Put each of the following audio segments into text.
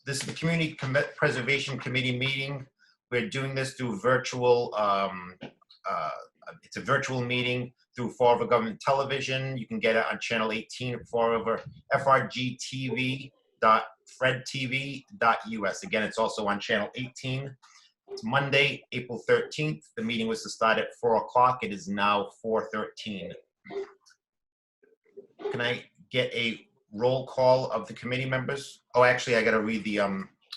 This is the Community Preservation Committee meeting. We're doing this through virtual, it's a virtual meeting through Fall River Government Television. You can get it on channel 18 at Fall River, frgtv.fredtv.us. Again, it's also on channel 18. It's Monday, April 13th. The meeting was to start at 4 o'clock. It is now 4:13. Can I get a roll call of the committee members? Oh, actually, I got to read the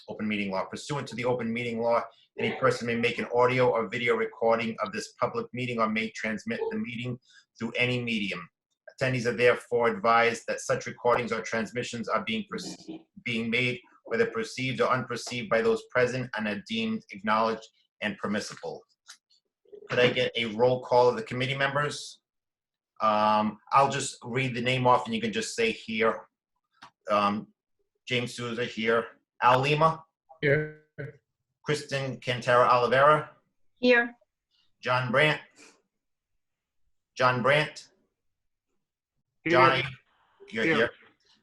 open meeting law. Pursuant to the open meeting law, any person may make an audio or video recording of this public meeting or may transmit the meeting through any medium. Attendees are therefore advised that such recordings or transmissions are being made, whether perceived or unperceived by those present, and are deemed acknowledged and permissible. Could I get a roll call of the committee members? I'll just read the name off and you can just say here. James Souza here. Al Lima? Here. Kristen Cantara Oliveira? Here. John Brandt? John Brandt? Here. Johnny? You're Here. here.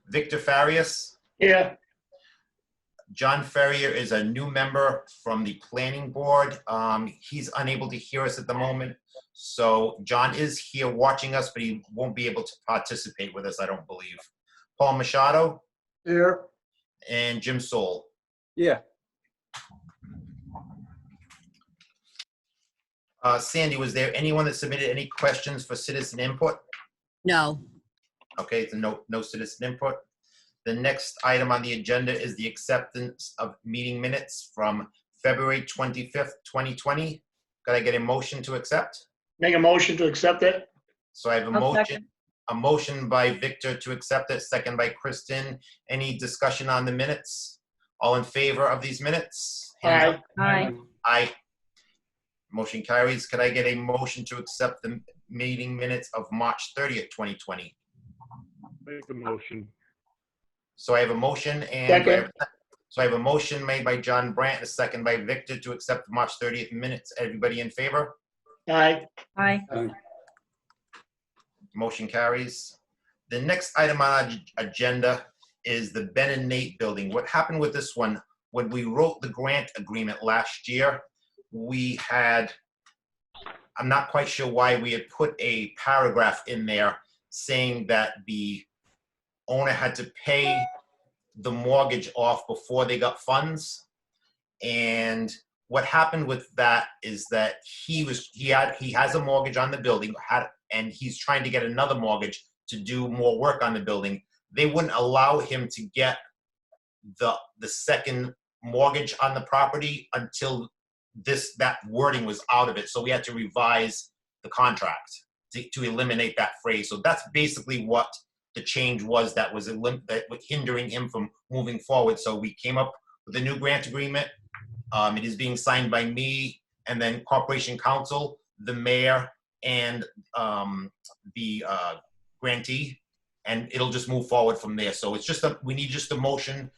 Victor Farias? Here. John Ferrier is a new member from the planning board. He's unable to hear us at the moment. So John is here watching us, but he won't be able to participate with us, I don't believe. Paul Machado Here. and Jim Soul. Yeah. Sandy, was there anyone that submitted any questions for citizen input? No. Okay, so no citizen input. The next item on the agenda is the acceptance of meeting minutes from February 25th, 2020. Could I get a motion to accept? Make a motion to accept it. So I have I'll second. a motion by Victor to accept it, second by Kristen. Any discussion on the minutes? All in favor of these minutes? Hands up. Aye. Aye. Motion carries. Could I get a motion to accept the meeting minutes of March 30th, 2020? Make a motion. So I have a motion and Second. so I have a motion made by John Brandt, a second by Victor to accept the March 30th minutes. Everybody in favor? Aye. Aye. Motion carries. The next item on our agenda is the Ben and Nate building. What happened with this one, when we wrote the grant agreement last year, we had, I'm not quite sure why we had put a paragraph in there saying that the owner had to pay the mortgage off before they got funds. And what happened with that is that he has a mortgage on the building, and he's trying to get another mortgage to do more work on the building. They wouldn't allow him to get the second mortgage on the property until that wording was out of it. So we had to revise the contract to eliminate that phrase. So that's basically what the change was that was hindering him from moving forward. So we came up with a new grant agreement. It is being signed by me and then Corporation Council, the mayor, and the grantee, and it'll just move forward from there. So it's just we need just a motion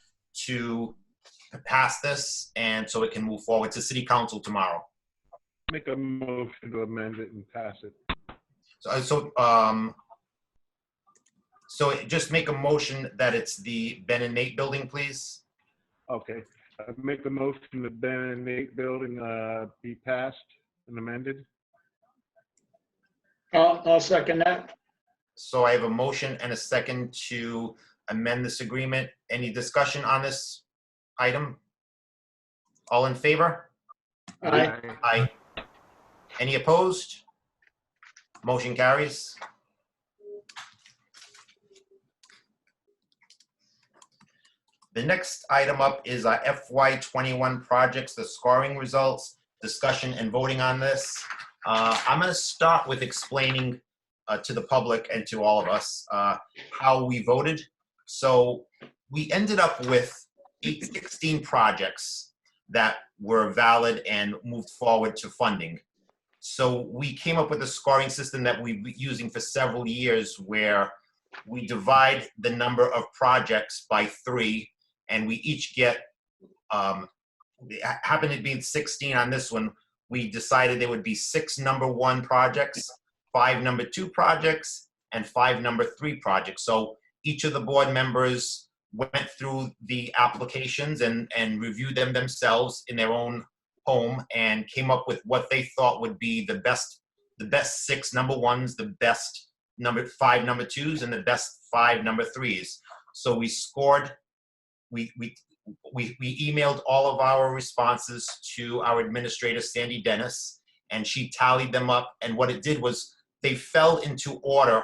to pass this, and so it can move forward to City Council tomorrow. Make a motion to amend it and pass it. So just make a motion that it's the Ben and Nate building, please. Okay. I make a motion that Ben and Nate building be passed and amended. I'll second that. So I have a motion and a second to amend this agreement. Any discussion on this item? All in favor? Aye. Aye. Any opposed? Motion carries. The next item up is our FY21 projects, the scoring results, discussion and voting on this. I'm going to start with explaining to the public and to all of us how we voted. So we ended up with 16 projects that were valid and moved forward to funding. So we came up with a scoring system that we've been using for several years where we divide the number of projects by 3, and we each get, happened to be 16 on this one. We decided there would be 6 number 1 projects, 5 number 2 projects, and 5 number 3 projects. So each of the board members went through the applications and reviewed them themselves in their own home and came up with what they thought would be the best 6 number ones, the best 5 number twos, and the best 5 number threes. So we scored, we emailed all of our responses to our administrator, Sandy Dennis, and she tallied them up. And what it did was they fell into order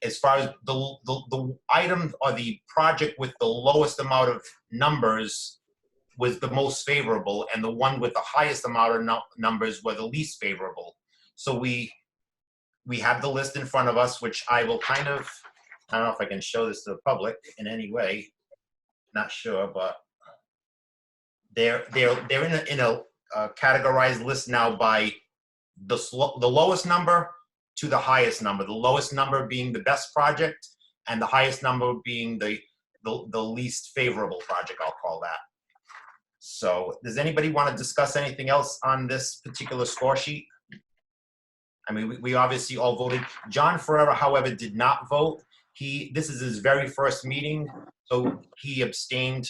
as far as the item or the project with the lowest amount of numbers was the most favorable, and the one with the highest amount of numbers were the least favorable. So we have the list in front of us, which I will kind of, I don't know if I can show this to the public in any way, not sure, but they're in a categorized list now by the lowest number to the highest number. The lowest number being the best project, and the highest number being the least favorable project, I'll call that. So does anybody want to discuss anything else on this particular score sheet? I mean, we obviously all voted. John Ferrera, however, did not vote. This is his very first meeting, so he abstained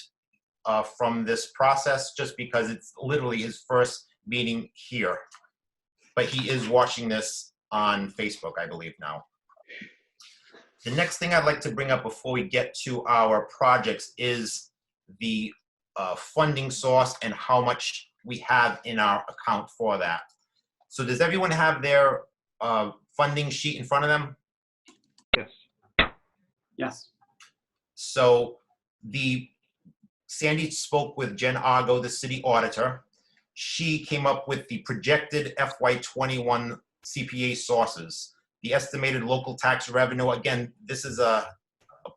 from this process just because it's literally his first meeting here. But he is watching this on Facebook, I believe now. The next thing I'd like to bring up before we get to our projects is the funding source and how much we have in our account for that. So does everyone have their funding sheet in front of them? Yes. Yes. So Sandy spoke with Jen Argo, the city auditor. She came up with the projected FY21 CPA sources. The estimated local tax revenue, again, this is a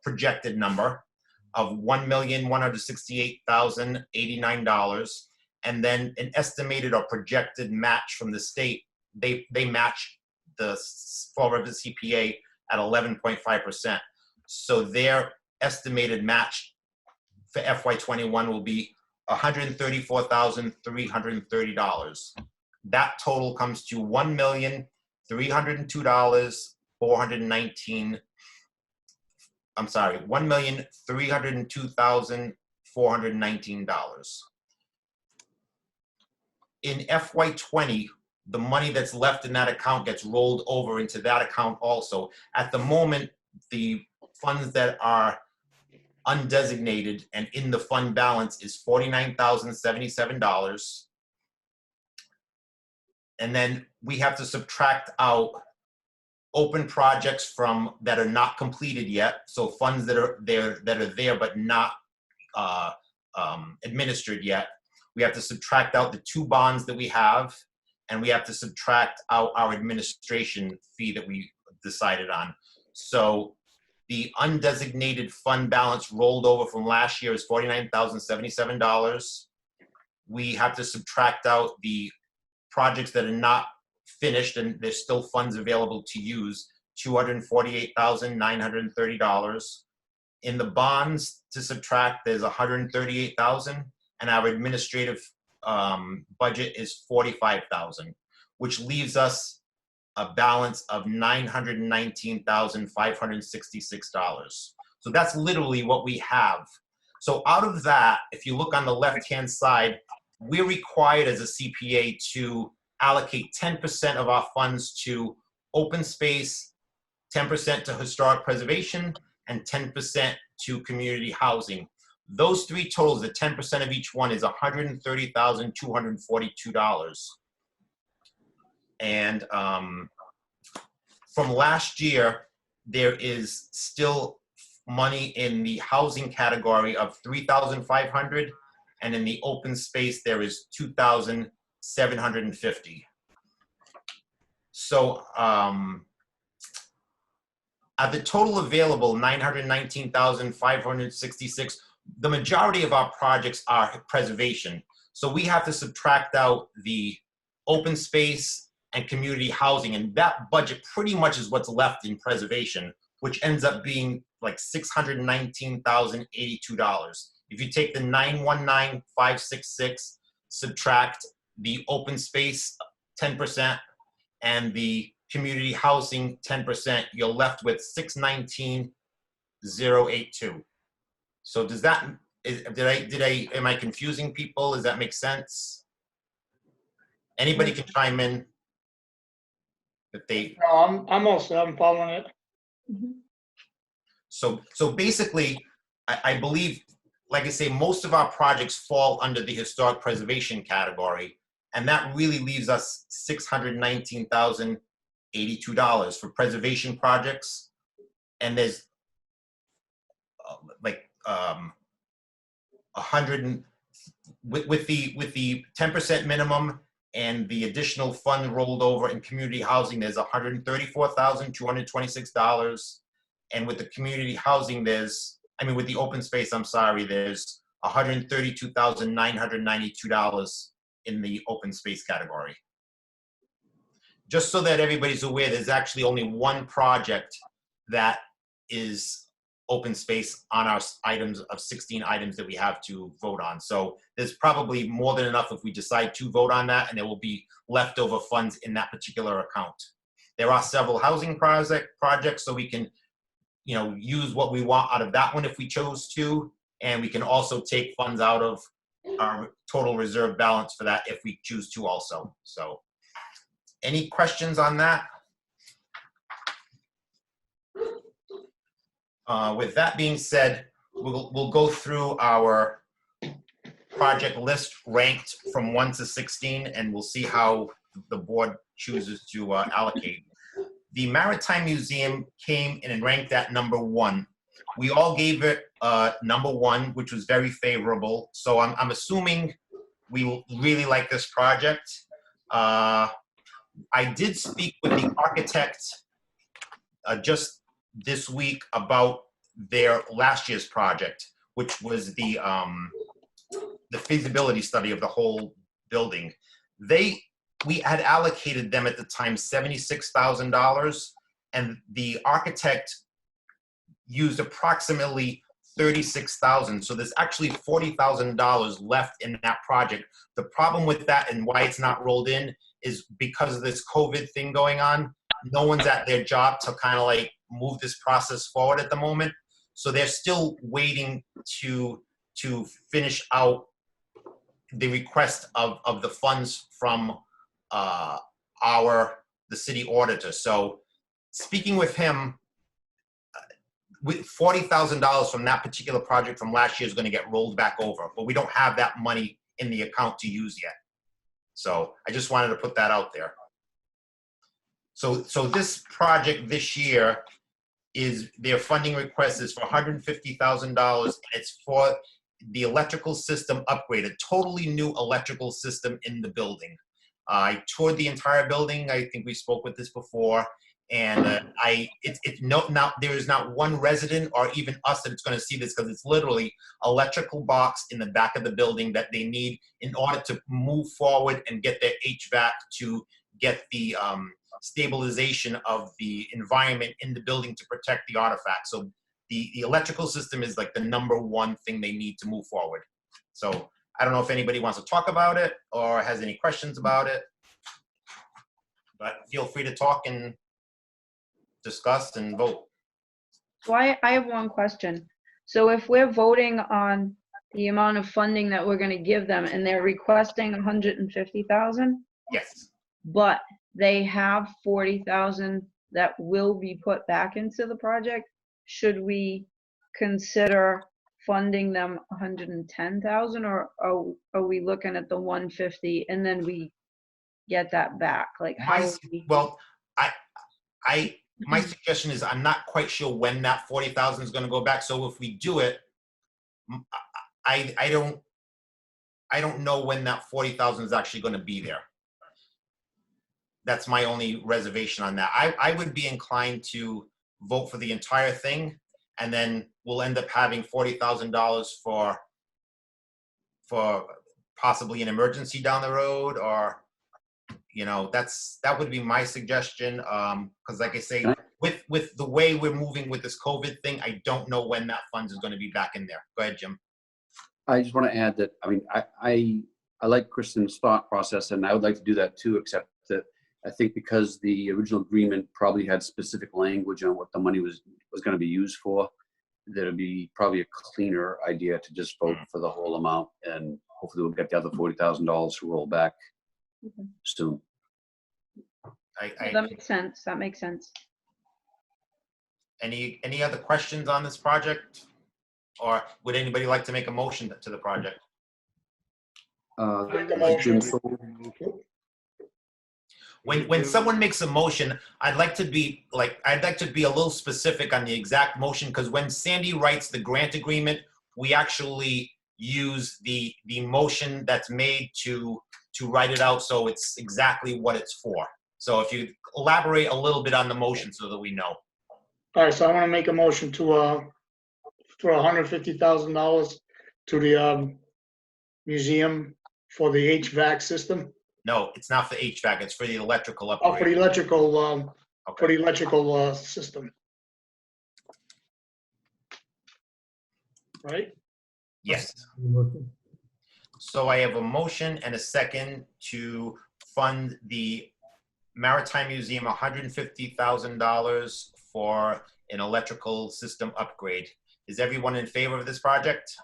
projected number of $1,168,089. And then an estimated or projected match from the state. They match the Fall River CPA at 11.5%. So their estimated match for FY21 will be $134,330. That total comes to $1,302,419. I'm sorry, $1,302,419. In FY20, the money that's left in that account gets rolled over into that account also. At the moment, the funds that are undesignated and in the fund balance is $49,077. And then we have to subtract out open projects from that are not completed yet. So funds that are there but not administered yet. We have to subtract out the 2 bonds that we have, and we have to subtract out our administration fee that we decided on. So the undesignated fund balance rolled over from last year is $49,077. We have to subtract out the projects that are not finished and there's still funds available to use, $248,930. In the bonds to subtract, there's $138,000, and our administrative budget is $45,000, which leaves us a balance of $919,566. So that's literally what we have. So out of that, if you look on the left-hand side, we're required as a CPA to allocate 10% of our funds to open space, 10% to historic preservation, and 10% to community housing. Those 3 totals, the 10% of each one, is $130,242. And from last year, there is still money in the housing category of $3,500, and in the open space there is $2,750. So at the total available, $919,566, the majority of our projects are preservation. So we have to subtract out the open space and community housing, and that budget pretty much is what's left in preservation, which ends up being like $619,082. If you take the $919,566, subtract the open space 10% and the community housing 10%, you're left with $619,082. So does that, am I confusing people? Does that make sense? Anybody can chime in if they, No, I'm also, I'm following it. so basically, I believe, like I say, most of our projects fall under the historic preservation category, and that really leaves us $619,082 for preservation projects. And there's like 100 with the 10% minimum and the additional fund rolled over in community housing, there's $134,226. And with the community housing, with the open space, I'm sorry, there's $132,992 in the open space category. Just so that everybody's aware, there's actually only one project that is open space on our items of 16 items that we have to vote on. So there's probably more than enough if we decide to vote on that, and there will be leftover funds in that particular account. There are several housing projects, so we can, use what we want out of that one if we chose to, and we can also take funds out of our total reserve balance for that if we choose to also. So any questions on that? With that being said, we'll go through our project list ranked from 1 to 16, and we'll see how the board chooses to allocate. The Maritime Museum came in and ranked at number 1. We all gave it number 1, which was very favorable. So I'm assuming we really like this project. I did speak with the architect just this week about their last year's project, which was the feasibility study of the whole building. We had allocated them at the time $76,000, and the architect used approximately $36,000. So there's actually $40,000 left in that project. The problem with that and why it's not rolled in is because of this COVID thing going on. No one's at their job to kind of like move this process forward at the moment. So they're still waiting to finish out the request of the funds from the city auditor. So speaking with him, with $40,000 from that particular project from last year is going to get rolled back over, but we don't have that money in the account to use yet. So I just wanted to put that out there. So this project this year is their funding request is for $150,000, and it's for the electrical system upgrade, a totally new electrical system in the building. I toured the entire building. I think we spoke with this before, and there is not one resident or even us that it's going to see this, because it's literally electrical box in the back of the building that they need in order to move forward and get their HVAC to get the stabilization of the environment in the building to protect the artifacts. So the electrical system is like the #1 thing they need to move forward. So I don't know if anybody wants to talk about it or has any questions about it, but feel free to talk and discuss and vote. So I have one question. So if we're voting on the amount of funding that we're going to give them and they're requesting 150,000, Yes. but they have 40,000 that will be put back into the project, should we consider funding them 110,000, or are we looking at the 150 and then we get that back? Like how? Well, my suggestion is I'm not quite sure when that 40,000 is going to go back. So if we do it, I don't know when that 40,000 is actually going to be there. That's my only reservation on that. I would be inclined to vote for the entire thing, and then we'll end up having $40,000 for possibly an emergency down the road, or that would be my suggestion. Because like I say, with the way we're moving with this COVID thing, I don't know when that funds is going to be back in there. Go ahead, Jim. I just want to add that, I like Kristen's thought process, and I would like to do that too, except that I think because the original agreement probably had specific language on what the money was going to be used for, that'd be probably a cleaner idea to just vote for the whole amount, and hopefully we'll get the other $40,000 to roll back Okay. soon. That makes sense. That makes sense. Any other questions on this project? Or would anybody like to make a motion to the project? Make a motion. Jim sold. When someone makes a motion, I'd like to be a little specific on the exact motion, because when Sandy writes the grant agreement, we actually use the motion that's made to write it out, so it's exactly what it's for. So if you elaborate a little bit on the motion so that we know. All right, so I want to make a motion to, for $150,000 to the museum for the HVAC system. No, it's not for HVAC, it's for the electrical Oh, for the upgrade. electrical, for Okay. the electrical system. Right? Yes. So I have a motion and a second to fund the Maritime Museum $150,000 for an electrical system upgrade. Is everyone in favor of this project?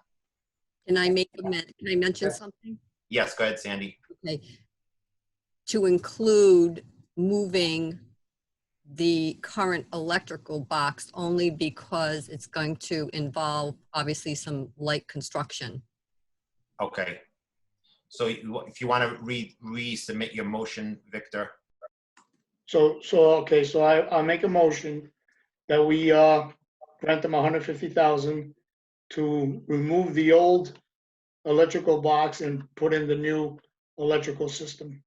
Can I mention something? Yes, go ahead, Sandy. Okay. To include moving the current electrical box only because it's going to involve obviously some light construction. Okay. So if you want to resubmit your motion, Victor. Okay, so I'll make a motion that we grant them $150,000 to remove the old electrical box and put in the new electrical system.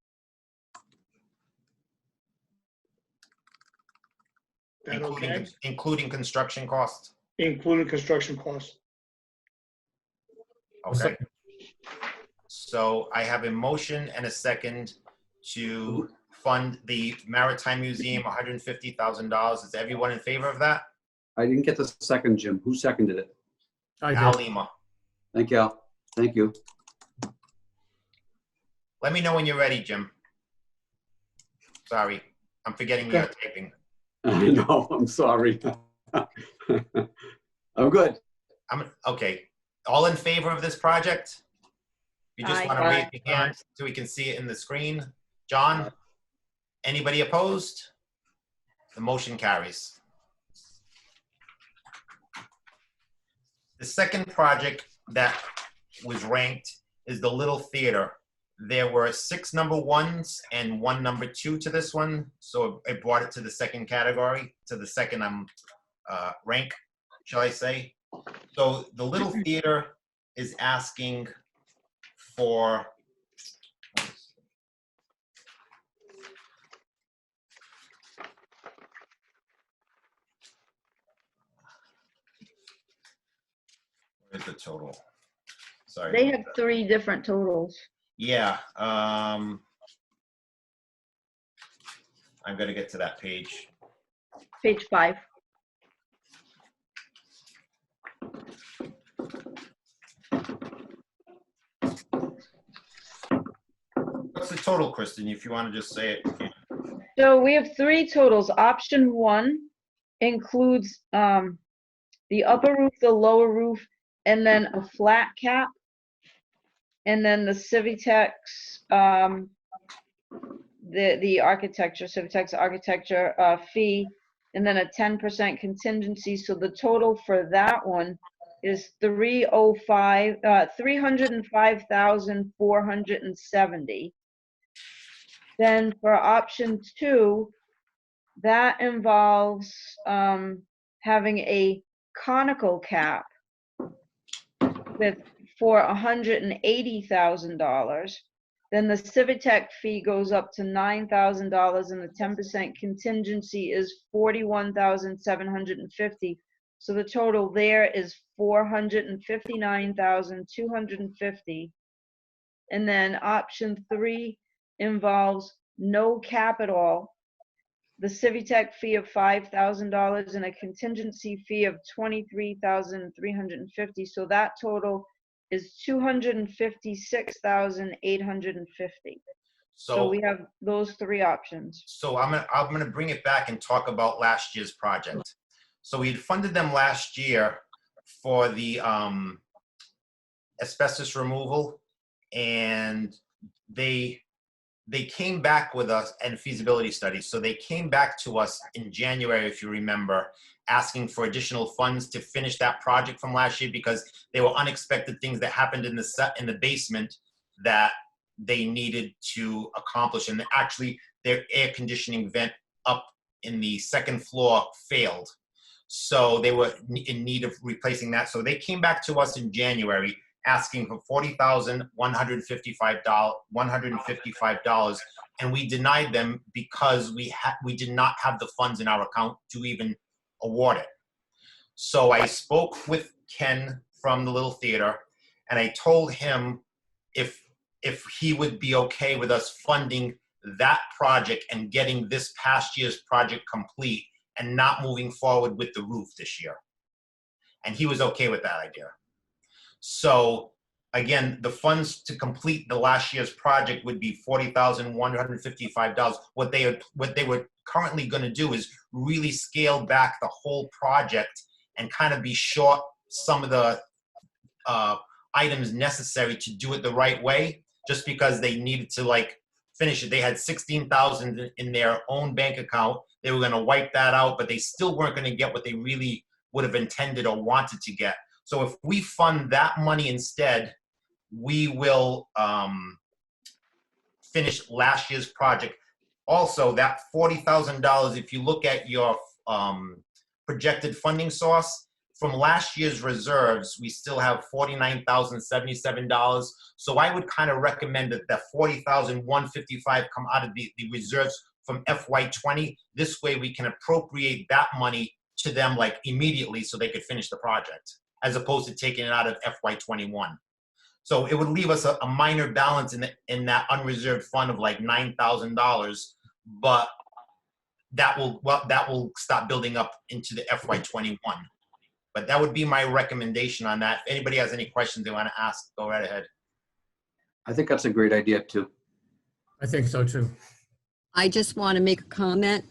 That okay? Including construction costs? Including construction costs. Okay. So I have a motion and a second to fund the Maritime Museum $150,000. Is everyone in favor of that? I didn't get the second, Jim. Who seconded it? Al Lima. Thank you, Al. Thank you. Let me know when you're ready, Jim. Sorry, I'm forgetting you're typing. I know, I'm sorry. I'm good. Okay. All in favor of this project? You just Aye. want to raise your hand so we can see it in the screen. John? Anybody opposed? The motion carries. The second project that was ranked is the Little Theater. There were 6 number 1s and 1 number 2 to this one, so I brought it to the second category, to the second rank, shall I say. So the Little Theater is asking for where's the total? Sorry. They have 3 different totals. Yeah, I'm gonna get to that page. Page 5. What's the total, Kristen, if you want to just say it? So we have 3 totals. Option 1 includes the upper roof, the lower roof, and then a flat cap. And then the Civitex, the architecture, Civitex architecture fee, and then a 10% contingency. So the total for that one is $305,470. Then for option 2, that involves having a conical cap for $180,000. Then the Civitec fee goes up to $9,000, and the 10% contingency is $41,750. So the total there is $459,250. And then option 3 involves no cap at all, the Civitec fee of $5,000 and a contingency fee of $23,350. So that total is $256,850. So we have those 3 options. So I'm gonna bring it back and talk about last year's project. So we had funded them last year for the asbestos removal, and they came back with us and feasibility studies. So they came back to us in January, if you remember, asking for additional funds to finish that project from last year because there were unexpected things that happened in the basement that they needed to accomplish. And actually, their air conditioning vent up in the second floor failed. So they were in need of replacing that. So they came back to us in January asking for $40,155, and we denied them because we did not have the funds in our account to even award it. So I spoke with Ken from the Little Theater, and I told him if he would be okay with us funding that project and getting this past year's project complete and not moving forward with the roof this year. And he was okay with that idea. So again, the funds to complete the last year's project would be $40,155. What they were currently going to do is really scale back the whole project and kind of be short some of the items necessary to do it the right way, just because they needed to like finish it. They had $16,000 in their own bank account. They were going to wipe that out, but they still weren't going to get what they really would have intended or wanted to get. So if we fund that money instead, we will finish last year's project. Also, that $40,000, if you look at your projected funding source, from last year's reserves, we still have $49,077. So I would kind of recommend that the $40,155 come out of the reserves from FY20. This way we can appropriate that money to them like immediately so they could finish the project, as opposed to taking it out of FY21. So it would leave us a minor balance in that unreserved fund of like $9,000, but that will stop building up into the FY21. But that would be my recommendation on that. If anybody has any questions they want to ask, go right ahead. I think that's a great idea too. I think so too. I just want to make a comment.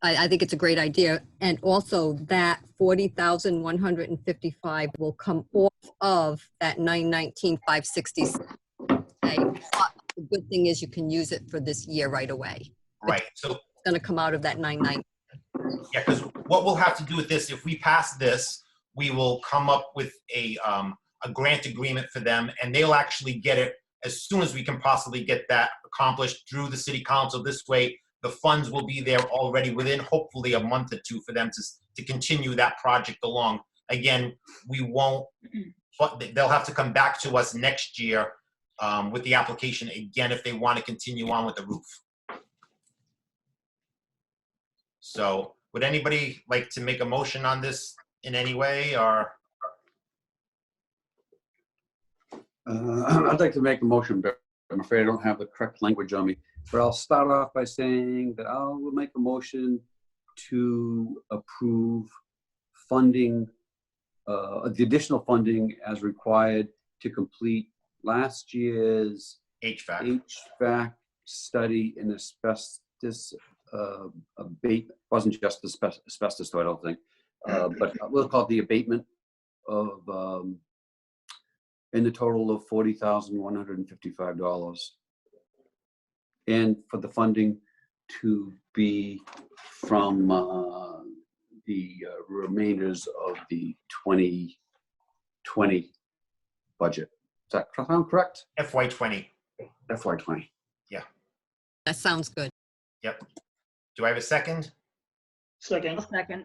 I think it's a great idea. And also that 40,155 will come off of that 919,566. Okay. But the good thing is you can use it for this year right away. Right. So It's going to come out of that 919. yeah, because what we'll have to do with this, if we pass this, we will come up with a grant agreement for them, and they'll actually get it as soon as we can possibly get that accomplished through the city council. This way, the funds will be there already within hopefully a month or two for them to continue that project along. Again, we won't, but they'll have to come back to us next year with the application again if they want to continue on with the roof. So would anybody like to make a motion on this in any way, or? I'd like to make a motion, but I'm afraid I don't have the correct language on me. But I'll start off by saying that I will make a motion to approve funding, the additional funding as required to complete last year's HVAC. study in asbestos abatement. Wasn't just asbestos, though, I don't think. But we'll call it the abatement of in the total of $40,155. And for the funding to be from the remainders of the 2020 budget. Does that sound correct? FY20. FY20. That sounds good. Yep. Do I have a second? Second. Second.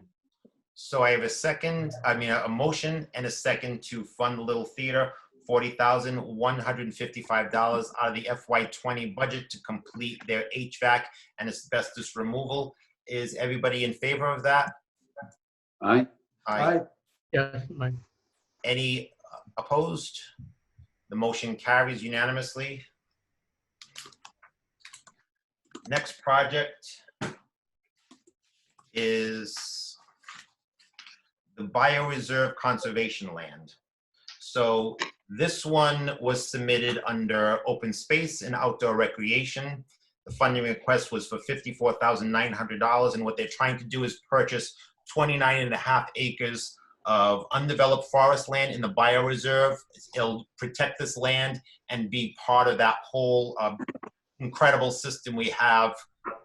So I have a motion and a second to fund the Little Theater, $40,155 out of the FY20 budget to complete their HVAC and asbestos removal. Is everybody in favor of that? Aye. Aye. Yeah, Mike. Any opposed? The motion carries unanimously. Next project is the Bioreserve Conservation Land. So this one was submitted under open space and outdoor recreation. The funding request was for $54,900, and what they're trying to do is purchase 29.5 acres of undeveloped forest land in the bioreserve. It'll protect this land and be part of that whole incredible system we have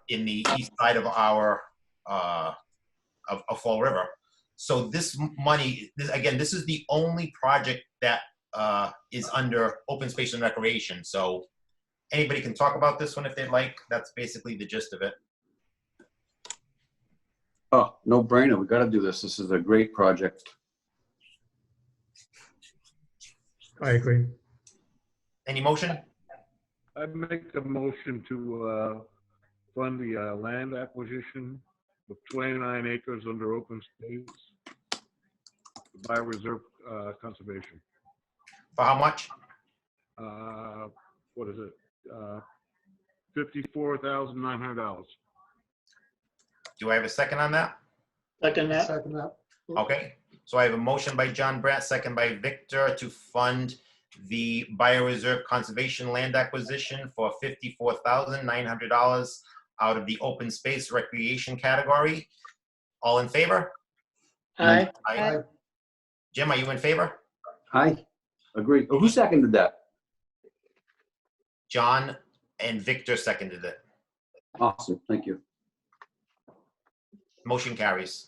in the east side of our of Fall River. So this money, this is the only project that is under open space and recreation. So anybody can talk about this one if they'd like. That's basically the gist of it. Oh, no brainer. We got to do this. This is a great project. I agree. Any motion? I make a motion to fund the land acquisition of 29 acres under open space by reserve conservation. For how much? What is it? $54,900. Do I have a second on that? Second that. Second that. Okay, so I have a motion by John Brandt, second by Victor to fund the bioreserve conservation land acquisition for $54,900 out of the open space recreation category. All in favor? Aye. Aye. Jim, are you in favor? Aye. Agree. Oh, who seconded that? John and Victor seconded it. Awesome. Thank you. Motion carries.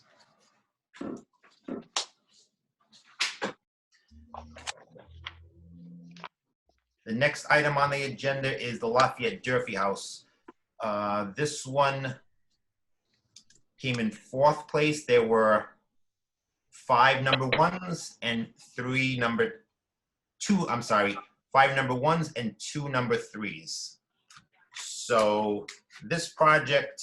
The next item on the agenda is the Lafayette Durfee House. This one came in 4th place. There were 5 number ones and 3 number 2, I'm sorry, 5 number ones and 2 number 3s. So this project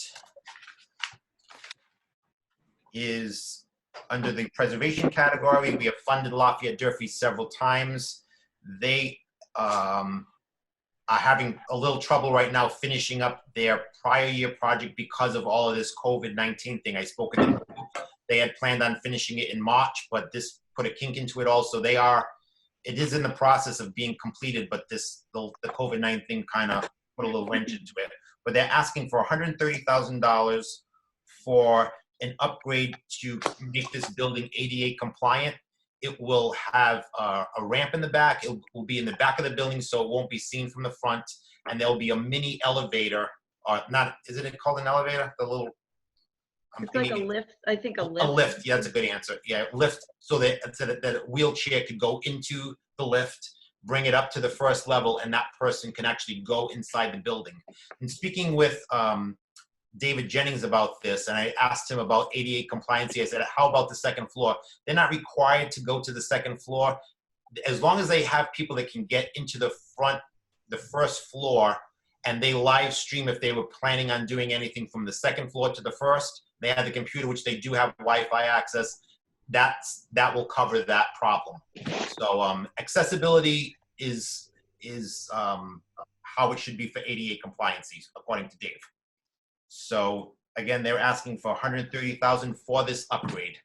is under the preservation category. We have funded Lafayette Durfee several times. They are having a little trouble right now finishing up their prior year project because of all of this COVID-19 thing. I spoke to them. They had planned on finishing it in March, but this put a kink into it also. It is in the process of being completed, but the COVID-19 thing kind of put a little wrench into it. But they're asking for $130,000 for an upgrade to make this building ADA compliant. It will have a ramp in the back. It will be in the back of the building, so it won't be seen from the front. And there'll be a mini elevator, or not, isn't it called an elevator? The little, It's like a lift, I think a lift. A lift, yeah, that's a good answer. Yeah, lift, so that a wheelchair could go into the lift, bring it up to the first level, and that person can actually go inside the building. And speaking with David Jennings about this, and I asked him about ADA compliancy. I said, how about the second floor? They're not required to go to the second floor. As long as they have people that can get into the first floor, and they live stream if they were planning on doing anything from the second floor to the first, they have the computer, which they do have Wi-Fi access, that will cover that problem. So accessibility is how it should be for ADA compliancy, according to Dave. So again, they're asking for $130,000 for this upgrade.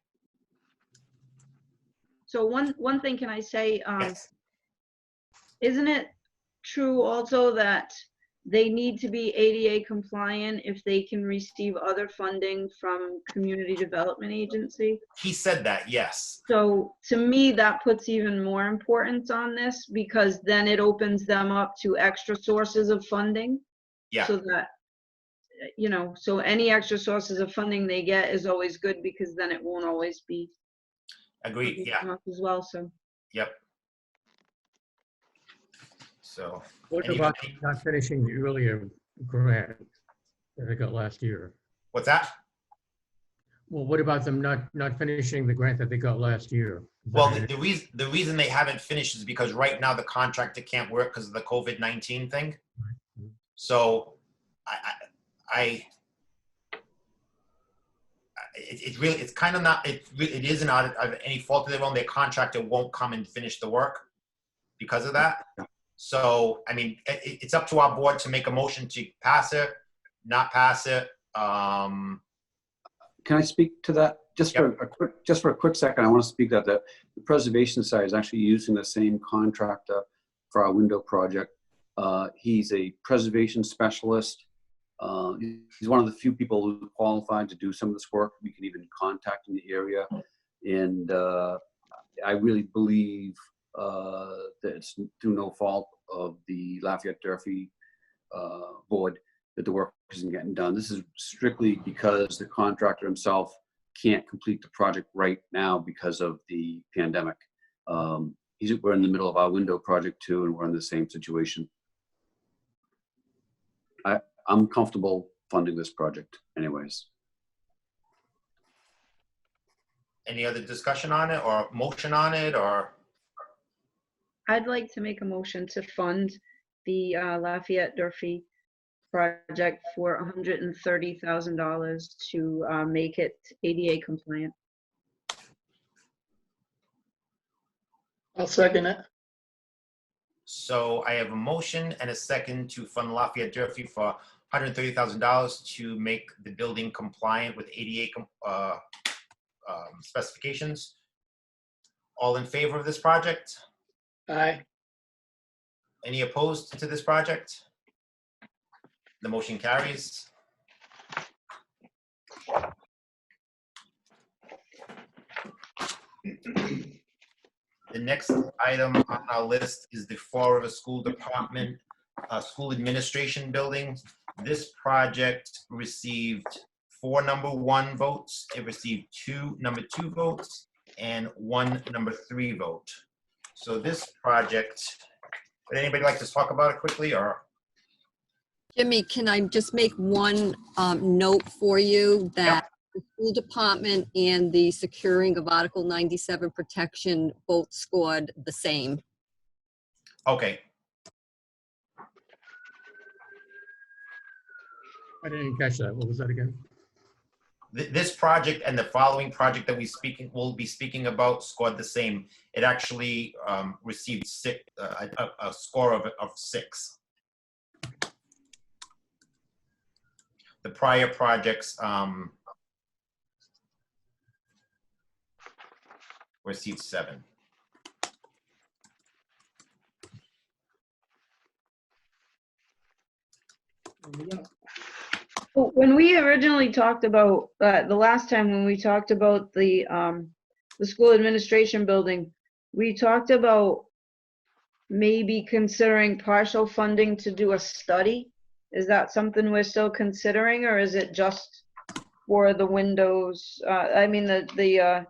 So one thing can I say, Yes. isn't it true also that they need to be ADA compliant if they can receive other funding from community development agency? He said that, yes. So to me, that puts even more importance on this, because then it opens them up to extra sources of funding. Yeah. So that, so any extra sources of funding they get is always good, because then it won't always be. Agreed, yeah, As well, so. yep. So. What about not finishing the earlier grant that they got last year? What's that? Well, what about them not finishing the grant that they got last year? Well, the reason they haven't finished is because right now the contractor can't work because of the COVID-19 thing. So it's kind of not, it isn't out of any fault of their own. Their contractor won't come and finish the work because of that. So, I mean, it's up to our board to make a motion to pass it, not pass it. Can I speak to that? Just for a quick second, I want to speak that the preservation side is actually using the same contractor for our window project. He's a preservation specialist. He's one of the few people who qualified to do some of this work. We can even contact in the area. And I really believe that it's through no fault of the Lafayette Durfee board that the work isn't getting done. This is strictly because the contractor himself can't complete the project right now because of the pandemic. We're in the middle of our window project too, and we're in the same situation. I'm comfortable funding this project anyways. Any other discussion on it or motion on it, or? I'd like to make a motion to fund the Lafayette Durfee project for $130,000 to make it ADA compliant. I'll second it. So I have a motion and a second to fund Lafayette Durfee for $130,000 to make the building compliant with ADA specifications. All in favor of this project? Aye. Any opposed to this project? The motion carries. The next item on our list is the Fall River School Department, School Administration Building. This project received 4 number 1 votes. It received 2 number 2 votes and 1 number 3 vote. So this project, would anybody like to talk about it quickly, or? Jimmy, can I just make one note for you that the school department and the securing of Article 97 protection both scored the same. Okay, I didn't catch that. What was that again? this project and the following project that we'll be speaking about scored the same. It actually received a score of 6. The prior projects received 7. Well, when we originally talked about, the last time when we talked about the school administration building, we talked about maybe considering partial funding to do a study. Is that something we're still considering, or is it just for the windows? I mean, the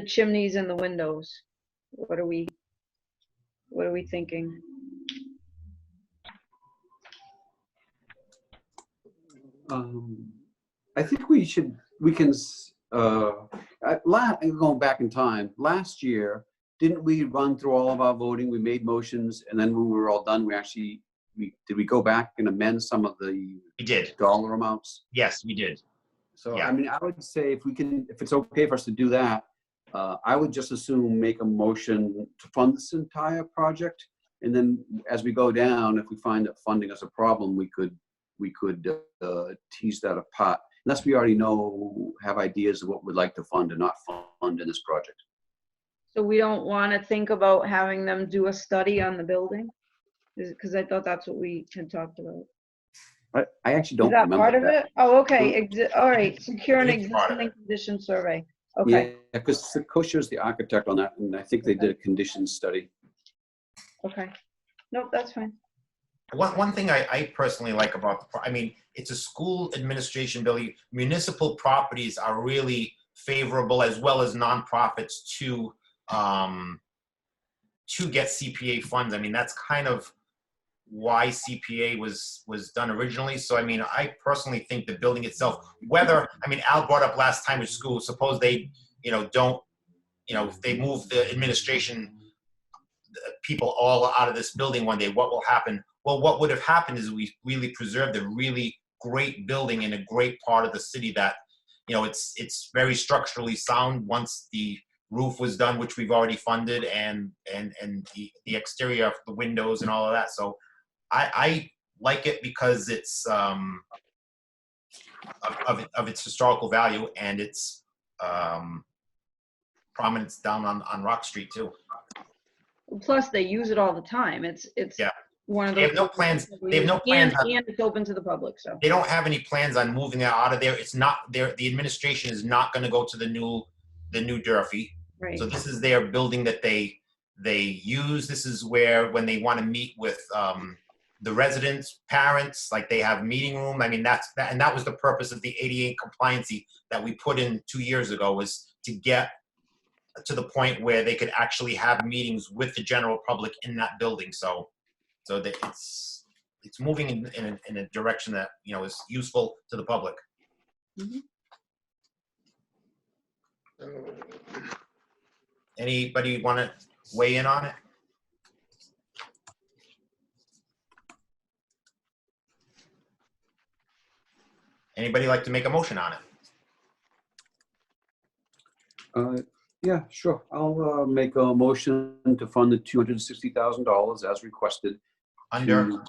chimneys and the windows. What are we thinking? I think we can, going back in time, last year, didn't we run through all of our voting? We made motions, and then when we were all done, did we go back and amend some of the We did. dollar amounts? Yes, we did. So, Yeah. I mean, I would say if it's okay for us to do that, I would just assume make a motion to fund this entire project. And then as we go down, if we find that funding is a problem, we could tease that apart. Unless we already have ideas of what we'd like to fund and not fund in this project. So we don't want to think about having them do a study on the building? Because I thought that's what we had talked about. I actually Is don't that remember part of that. it? Oh, okay. All right. Secure an It's part of existing condition survey. Okay. Yeah, because Sakosha is the architect on that, and I think they did a condition study. Okay. Nope, that's fine. One thing I personally like about it's a school administration building. Municipal properties are really favorable, as well as nonprofits, to get CPA funds. I mean, that's kind of why CPA was done originally. So I mean, I personally think the building itself, Al brought up last time at school, suppose they if they move the administration people all out of this building one day, what will happen? Well, what would have happened is we really preserved a really great building in a great part of the city that, it's very structurally sound once the roof was done, which we've already funded, and the exterior of the windows and all of that. So I like it because it's of its historical value and its prominence down on Rock Street too. Plus, they use it all the time. It's Yeah. one of They those. have no plans. They have no plans. And it's open to the public, so. They don't have any plans on moving it out of there. It's not there. The administration is not going to go to the new the new Durfee. Right. So this is their building that they use. This is where, when they want to meet with the residents, parents, like they have meeting room. I mean, and that was the purpose of the ADA compliancy that we put in 2 years ago, was to get to the point where they could actually have meetings with the general public in that building. So that it's moving in a direction that, you know, is useful to the public. Anybody want to weigh in on it? Anybody like to make a motion on it? Yeah, sure. I'll make a motion to fund the $260,000 as requested under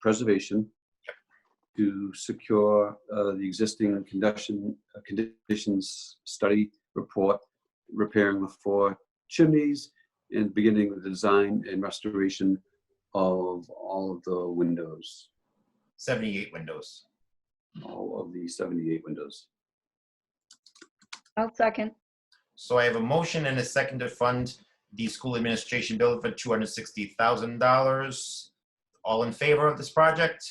preservation to secure the existing conditions study report, repairing the 4 chimneys, and beginning the design and restoration of all of the windows. 78 windows. All of the 78 windows. I'll second. So I have a motion and a second to fund the school administration building for $260,000. All in favor of this project?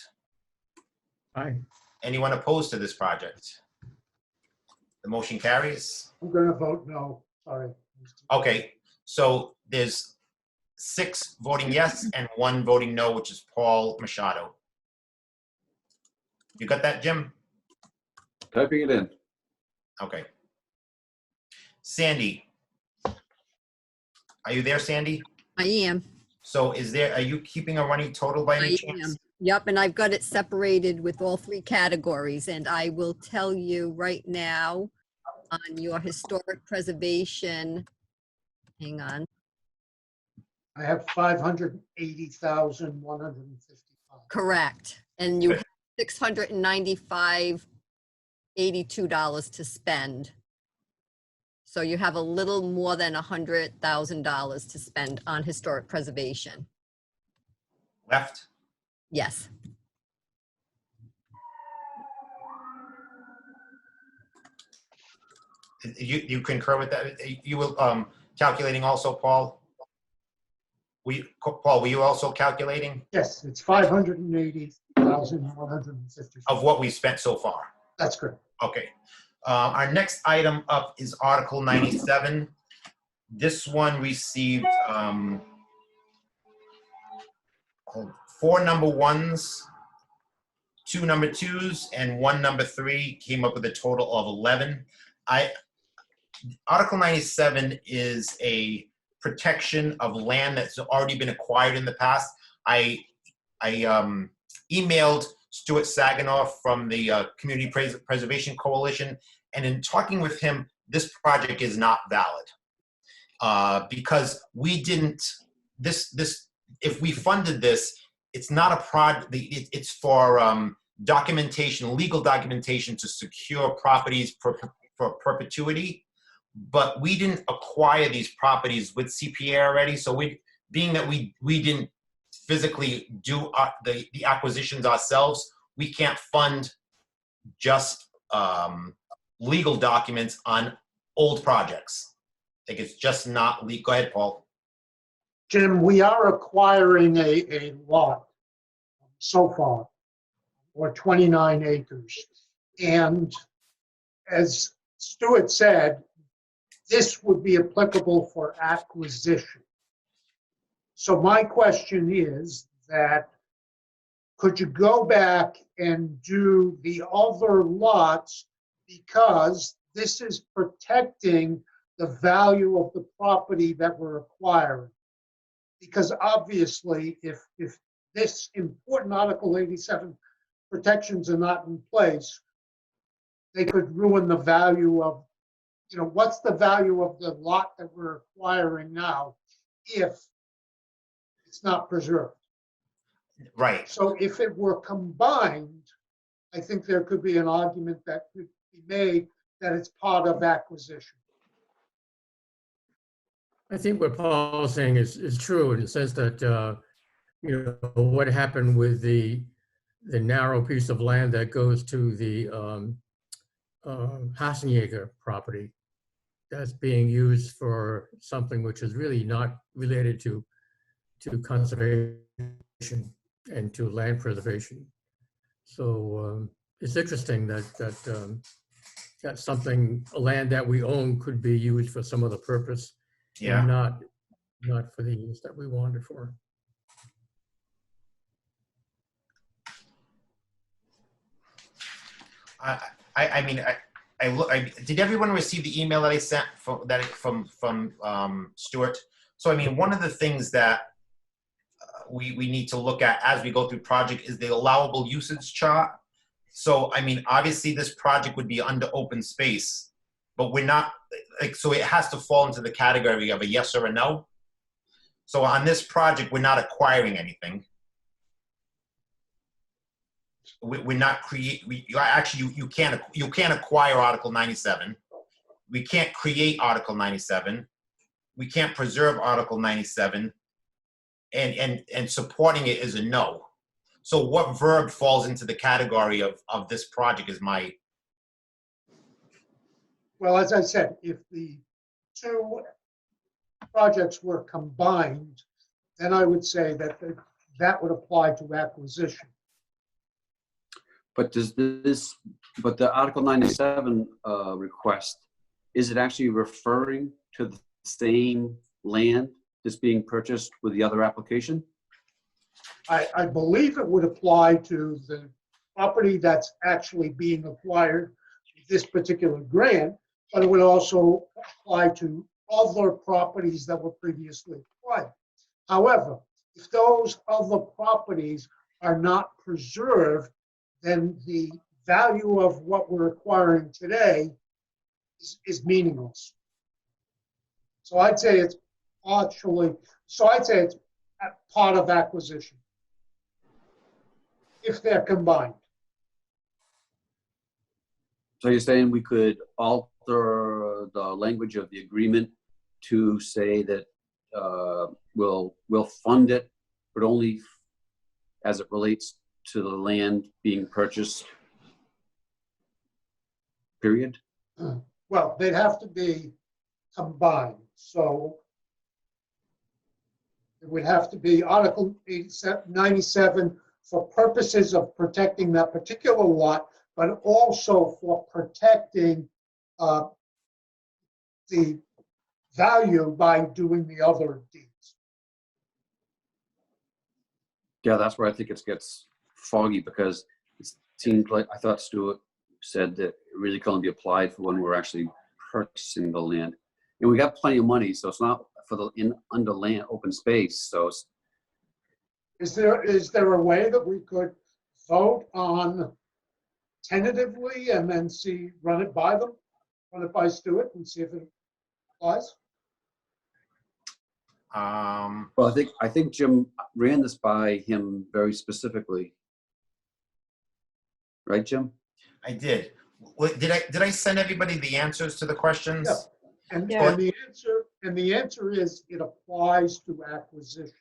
Aye. Anyone opposed to this project? The motion carries. I'm going to vote no, sorry. Okay, so there's 6 voting yes and 1 voting no, which is Paul Machado. You got that, Jim? Typing it in. Okay. Sandy. Are you there, Sandy? I am. So are you keeping a running total by any I chance? am. Yep, and I've got it separated with all 3 categories, and I will tell you right now on your historic preservation, hang on, I have 580,155. correct. And you have $695.82 to spend. So you have a little more than $100,000 to spend on historic preservation. Left? Yes. You concur with that? You will calculating also, Paul? Paul, were you also calculating Yes, it's 580,155. of what we spent so far? That's correct. Okay. Our next item up is Article 97. This one received 4 number 1s, 2 number 2s, and 1 number 3, came up with a total of 11. Article 97 is a protection of land that's already been acquired in the past. I emailed Stuart Saginaw from the Community Preservation Coalition, and in talking with him, this project is not valid because we didn't. If we funded this, it's not a project. It's for documentation, legal documentation to secure properties for perpetuity. But we didn't acquire these properties with CPA already. So being that we didn't physically do the acquisitions ourselves, we can't fund just legal documents on old projects. Like it's just not legal. Go ahead, Paul. Jim, we are acquiring a lot so far, or 29 acres. And as Stuart said, this would be applicable for acquisition. So my question is that, could you go back and do the other lots, because this is protecting the value of the property that we're acquiring? Because obviously, if this important Article 87 protections are not in place, they could ruin the value of, what's the value of the lot that we're acquiring now if it's not preserved? Right. So if it were combined, I think there could be an argument that could be made that it's part of acquisition. I think what Paul's saying is true in the sense that, what happened with the narrow piece of land that goes to the Hasenjager property that's being used for something which is really not related to conservation and to land preservation. So it's interesting that that's something, a land that we own could be used for some other purpose Yeah. and not for the use that we want it for. I mean, did everyone receive the email that I sent from Stuart? So I mean, one of the things that we need to look at as we go through project is the allowable usage chart. So I mean, obviously this project would be under open space, but we're not like, so it has to fall into the category of a yes or a no. So on this project, we're not acquiring anything. We're not you can't acquire Article 97. We can't create Article 97. We can't preserve Article 97, and supporting it is a no. So what verb falls into the category of this project is my. Well, as I said, if the two projects were combined, then I would say that that would apply to acquisition. But but the Article 97 request, is it actually referring to the same land that's being purchased with the other application? I believe it would apply to the property that's actually being acquired with this particular grant, but it would also apply to other properties that were previously acquired. However, if those other properties are not preserved, then the value of what we're acquiring today is meaningless. So I'd say it's part of acquisition if they're combined. So you're saying we could alter the language of the agreement to say that we'll fund it, but only as it relates to the land being purchased, period? Well, they'd have to be combined. So it would have to be Article 97 for purposes of protecting that particular lot, but also for protecting the value by doing the other deeds. Yeah, that's where I think it gets foggy, because it seemed like, I thought Stuart said that it really can only be applied for when we're actually purchasing the land. And we got plenty of money, so it's not for the under land open space. So Is there a way that we could vote on tentatively and then run it by Stuart and see if it applies? well, I think Jim ran this by him very specifically. Right, Jim? I did. Did I send everybody the answers to the questions? Yeah. And the answer is it applies to acquisition.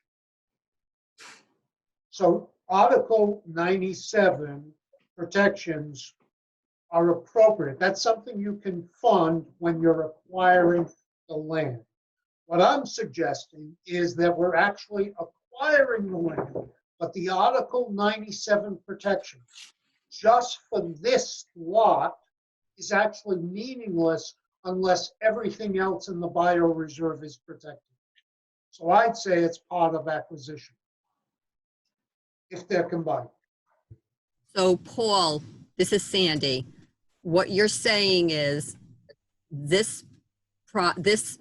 So Article 97 protections are appropriate. That's something you can fund when you're acquiring the land. What I'm suggesting is that we're actually acquiring the land, but the Article 97 protection just for this lot is actually meaningless unless everything else in the bioreserve is protected. So I'd say it's part of acquisition if they're combined. So Paul, this is Sandy. What you're saying is this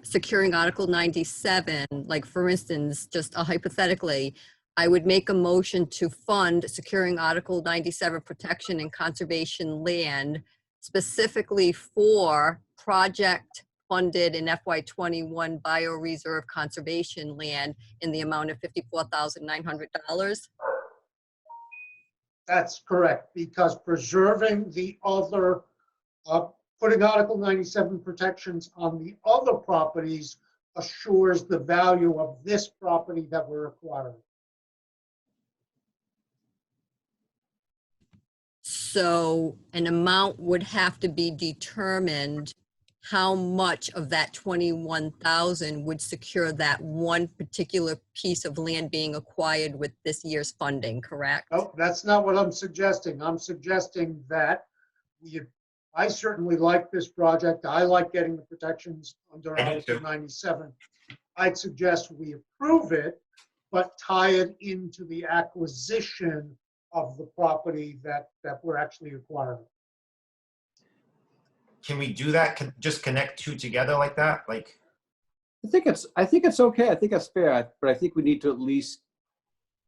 securing Article 97, like for instance, just hypothetically, I would make a motion to fund securing Article 97 protection and conservation land specifically for project funded in FY21 bioreserve conservation land in the amount of $54,900. That's correct, because preserving the other, putting Article 97 protections on the other properties assures the value of this property that we're acquiring. So an amount would have to be determined how much of that 21,000 would secure that one particular piece of land being acquired with this year's funding, correct? Oh, that's not what I'm suggesting. I'm suggesting that I certainly like this project. I like getting the protections under I do too. Article 97. I'd suggest we approve it, but tie it into the acquisition of the property that we're actually acquiring. Can we do that? Just connect two together like that? Like, I think it's okay. I think it's fair, but I think we need to at least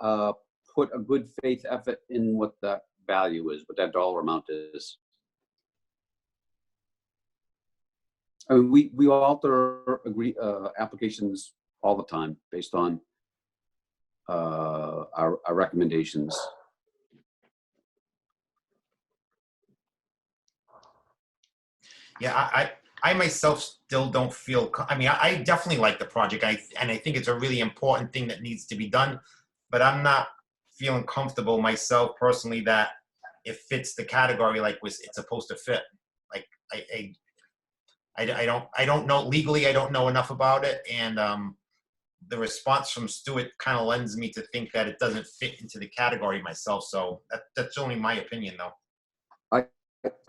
put a good faith effort in what the value is, what that dollar amount is. I mean, we alter applications all the time based on our recommendations. yeah, I myself still don't feel, I mean, I definitely like the project. And I think it's a really important thing that needs to be done, but I'm not feeling comfortable myself personally that it fits the category like it's supposed to fit. Like, I don't know legally, I don't know enough about it. And the response from Stuart kind of lends me to think that it doesn't fit into the category myself. So that's only my opinion though.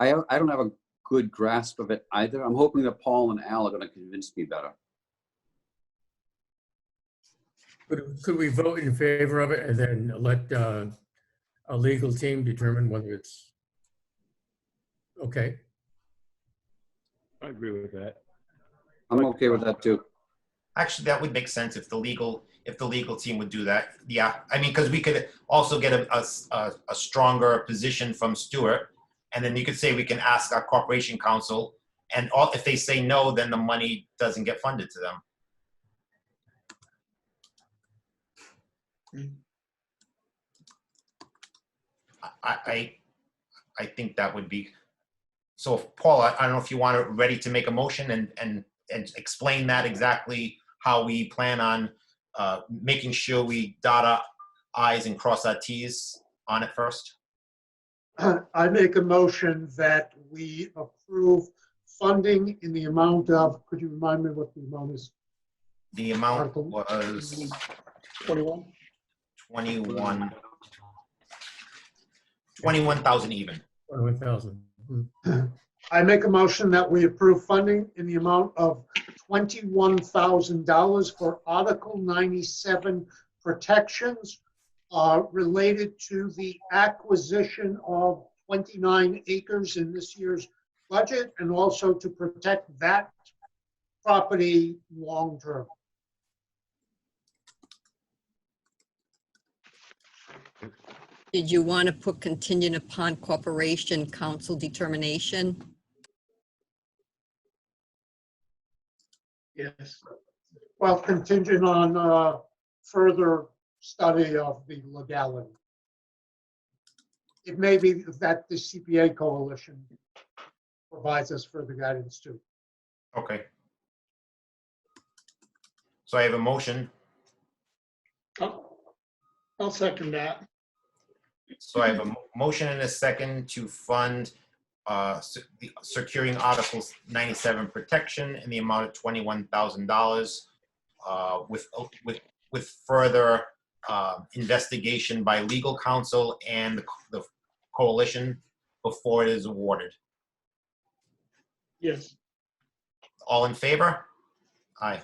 I don't have a good grasp of it either. I'm hoping that Paul and Al are going to convince me better. Could we vote in favor of it and then let a legal team determine whether it's okay? I agree with that. I'm okay with that too. Actually, that would make sense if the legal team would do that. Yeah, I mean, because we could also get a stronger position from Stuart, and then you could say we can ask our corporation counsel, and if they say no, then the money doesn't get funded to them. I think that would be. So, Paul, I don't know if you want to ready to make a motion and explain that exactly how we plan on making sure we dot our I's and cross our T's on it first. I make a motion that we approve funding in the amount of, could you remind me what the amount is? The amount was 21,000 even. 1,000. I make a motion that we approve funding in the amount of $21,000 for Article 97 protections related to the acquisition of 29 acres in this year's budget, and also to protect that property long-term. Did you want to put contingent upon corporation council determination? Yes. Well, contingent on further study of the legality. It may be that the CPA coalition provides us further guidance too. Okay. So I have a motion. I'll second that. So I have a motion and a second to fund securing Article 97 protection in the amount of $21,000 with further investigation by legal counsel and the coalition before it is awarded. Yes. All in favor? Aye.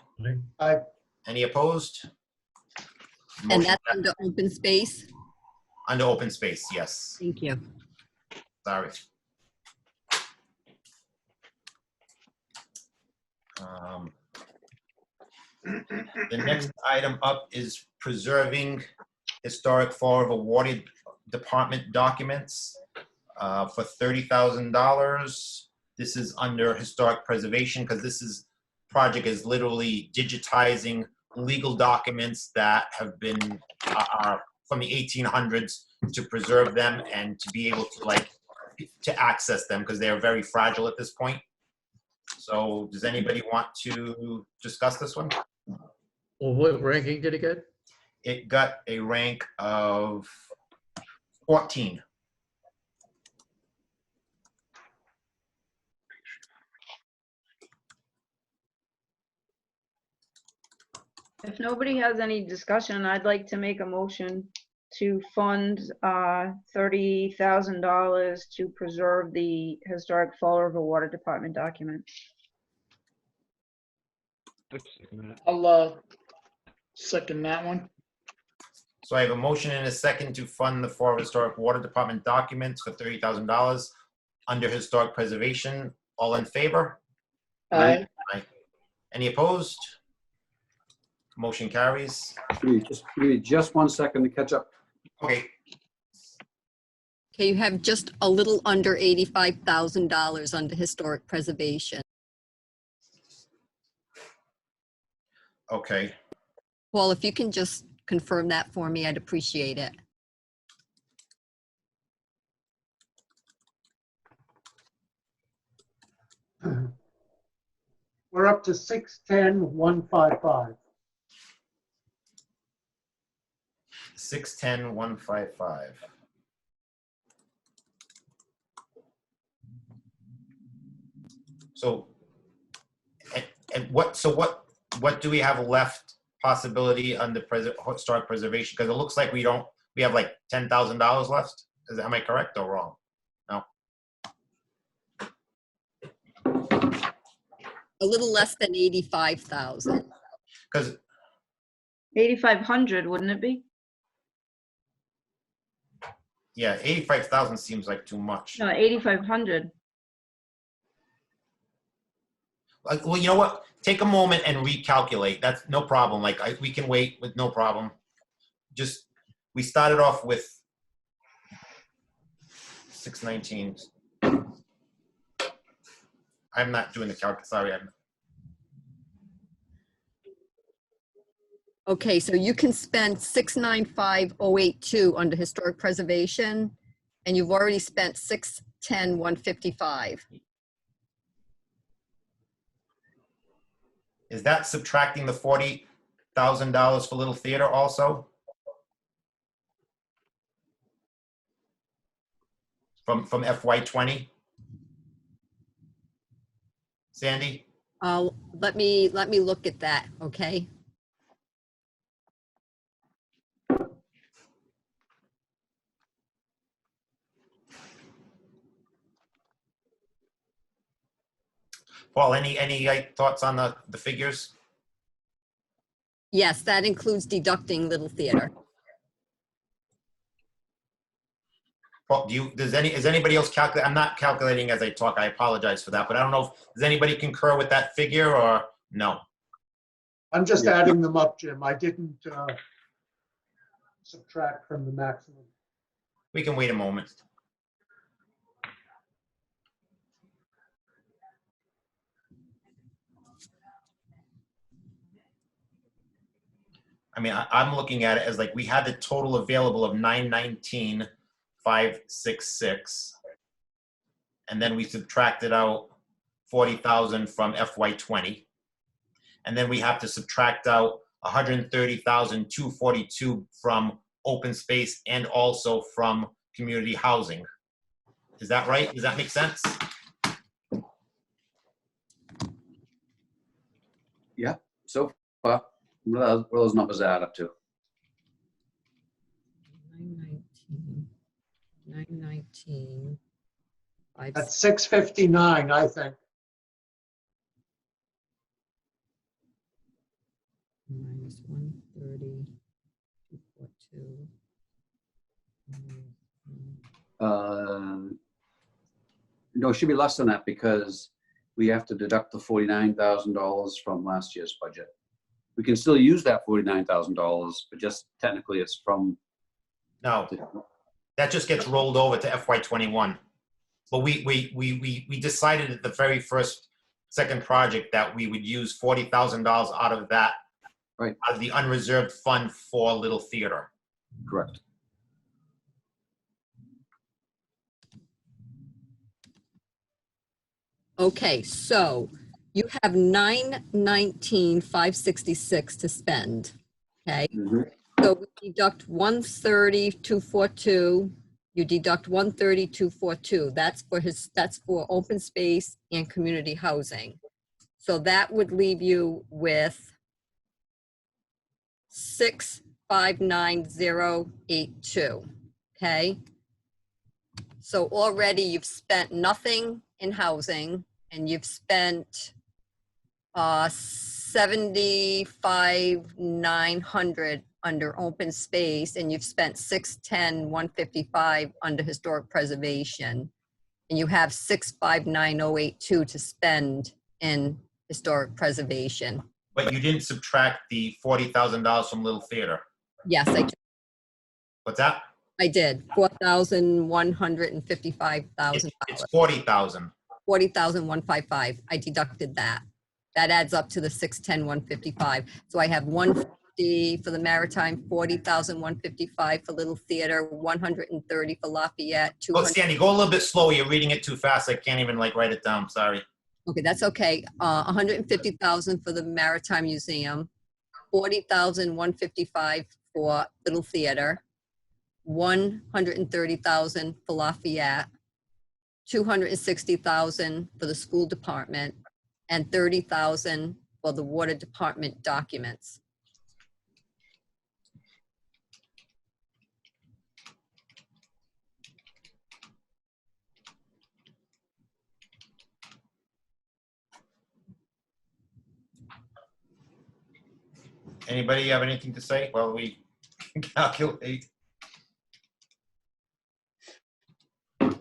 Aye. Any opposed? And Motion that's under open space? under open space, yes. Thank you. Sorry. The next item up is preserving historic Fall River Water Department documents for $30,000. This is under historic preservation because this project is literally digitizing legal documents that have been are from the 1800s to preserve them and to be able to access them because they are very fragile at this point. So does anybody want to discuss this one? Well, what ranking did it get? It got a rank of 14. If nobody has any discussion, I'd like to make a motion to fund $30,000 to preserve the historic Fall River Water Department document. I second that. I'll second that one. So I have a motion and a second to fund the Fall River Historic Water Department documents for $30,000 under historic preservation. All in favor? Aye. Any opposed? Motion carries. Give me just 1 second to catch up. Okay, Okay, you have just a little under $85,000 under historic preservation. okay. Paul, if you can just confirm that for me, I'd appreciate it. We're up to 610,155. 610,155. So, and what do we have left possibility under historic preservation? Because it looks like we have like $10,000 left. Am I correct or wrong? No. A little less than 85,000. Because 8,500, wouldn't it be? yeah, 85,000 seems like too much. No, 8,500. Well, you know what? Take a moment and recalculate. That's no problem. Like we can wait with no problem. Just we started off with 619. I'm not doing the calc. Sorry, Okay, so you can spend 695,082 under historic preservation, and you've already spent 610,155. Is that subtracting the $40,000 for Little Theater also? From FY20? Sandy? Let me look at that, okay? Paul, any thoughts on the figures? Yes, that includes deducting Little Theater. Paul, is anybody else calculate? I'm not calculating as I talk. I apologize for that, but I don't know does anybody concur with that figure or no? I'm just adding them up, Jim. I didn't subtract from the maximum. We can wait a moment. I mean, I'm looking at it as like we had the total available of 919,566, and then we subtracted out 40,000 from FY20, and then we have to subtract out 130,242 from open space and also from community housing. Is that right? Does that make sense? Yeah, so far, what are those numbers add up to? 919. That's 659, I think. Minus 130, 242. No, it should be less than that because we have to deduct the $49,000 from last year's budget. We can still use that $49,000, but just technically it's from. No, that just gets rolled over to FY21. But we decided at the very second project that we would use $40,000 out of that, right, out of the unreserved fund for Little Theater. Correct. Okay, so you have 919,566 to spend. Okay, so we deduct 130,242. You deduct 130,242. That's for open space and community housing. So that would leave you with 659,082, okay? So already you've spent nothing in housing, and you've spent 75,900 under open space, and you've spent 610,155 under historic preservation, and you have 659,082 to spend in historic preservation. But you didn't subtract the $40,000 from Little Theater. Yes, What's that? I did. $4,155,000. It's 40,000. 40,155. I deducted that. That adds up to the 610,155. So I have 150 for the Maritime, 40,155 for Little Theater, 130 for Lafayette, Oh, 200. Sandy, go a little bit slower. You're reading it too fast. I can't even like write it down. Sorry. Okay, that's okay. 150,000 for the Maritime Museum, 40,155 for Little Theater, 130,000 for Lafayette, 260,000 for the school department, and 30,000 for the water department documents. Anybody have anything to say while we calculate? What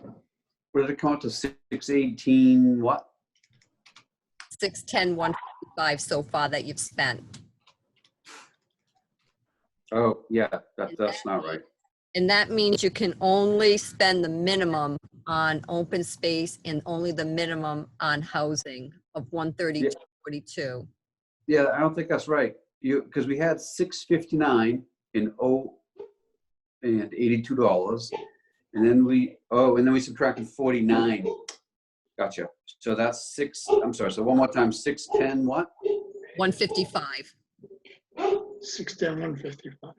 did it come out to, 618 what? 610,155 so far that you've spent. Oh, yeah, that's not right. And that means you can only spend the minimum on open space and only the minimum on housing of 132.42. Yeah, I don't think that's right. Because we had 659 and $82, and then we subtracted 49. Gotcha. So that's I'm sorry. So one more time, 610 what? 155. 610,155.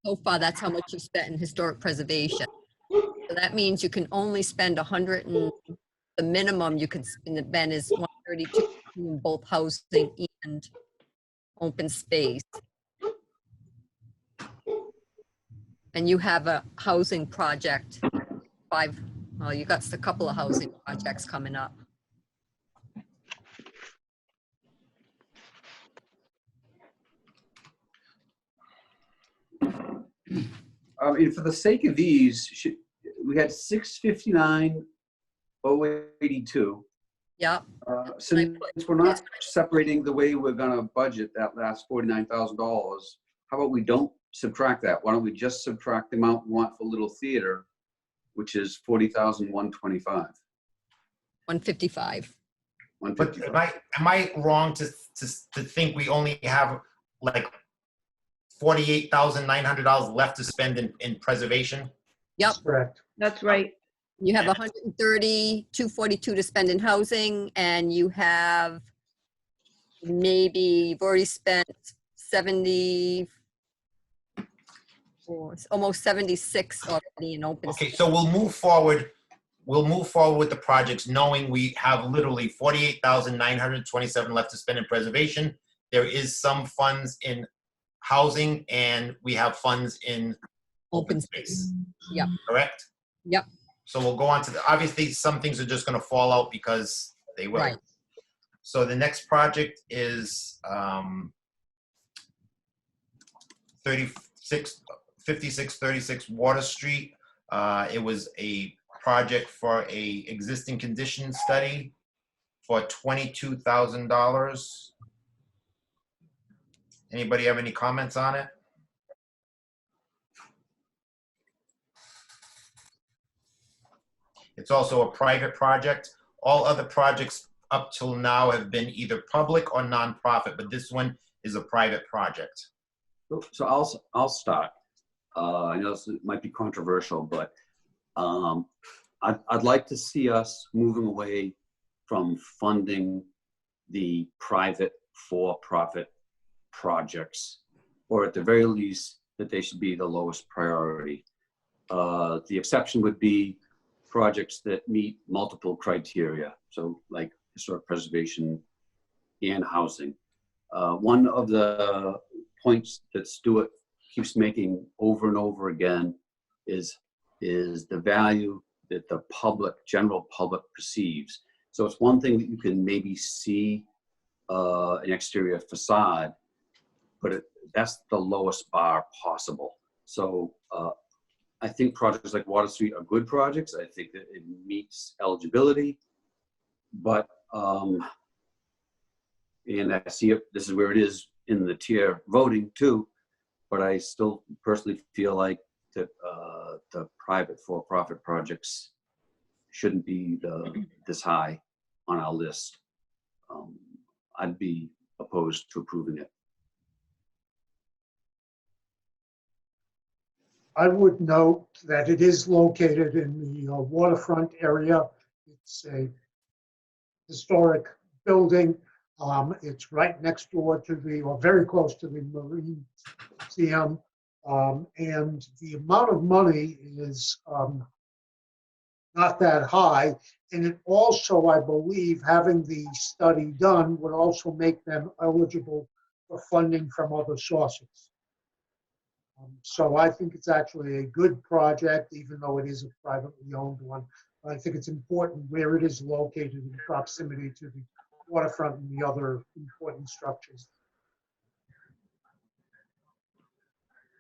So far, that's how much you spent in historic preservation. So that means you can only spend 100 and the minimum you can spend is 132 in both housing and open space. And you have a housing project, well, you got a couple of housing projects coming up. For the sake of these, we had 659,082. Yep. Since we're not separating the way we're gonna budget that last $49,000, how about we don't subtract that? Why don't we just subtract the amount we want for Little Theater, which is 40,125. 155. But am I wrong to think we only have like $48,900 left to spend in preservation? Yep. Correct. That's right. You have 130,242 to spend in housing, and you have you've already spent 70, or almost 76 already in open Okay, space. so we'll move forward. We'll move forward with the projects knowing we have literally 48,927 left to spend in preservation. There is some funds in housing, and we have funds in open space. Yep. Correct? Yep. So we'll go on to obviously some things are just going to fall out because they will. Right. So the next project is 5636 Water Street. It was a project for a existing condition study for $22,000. Anybody have any comments on it? It's also a private project. All other projects up till now have been either public or nonprofit, but this one is a private project. So I'll start. I know this might be controversial, but I'd like to see us moving away from funding the private for-profit projects, or at the very least, that they should be the lowest priority. The exception would be projects that meet multiple criteria, so like historic preservation and housing. One of the points that Stuart keeps making over and over again is the value that the public, general public perceives. So it's one thing that you can maybe see an exterior facade, but that's the lowest bar possible. So I think projects like Water Street are good projects. I think that it meets eligibility, but and I see it, this is where it is in the tier voting too, but I still personally feel like that the private for-profit projects shouldn't be this high on our list. I'd be opposed to approving it. I would note that it is located in the waterfront area. It's a historic building. It's right next door to or very close to the Marine Museum. And the amount of money is not that high. And it also, I believe, having the study done would also make them eligible for funding from other sources. So I think it's actually a good project, even though it is a privately owned one. But I think it's important where it is located in proximity to the waterfront and the other important structures.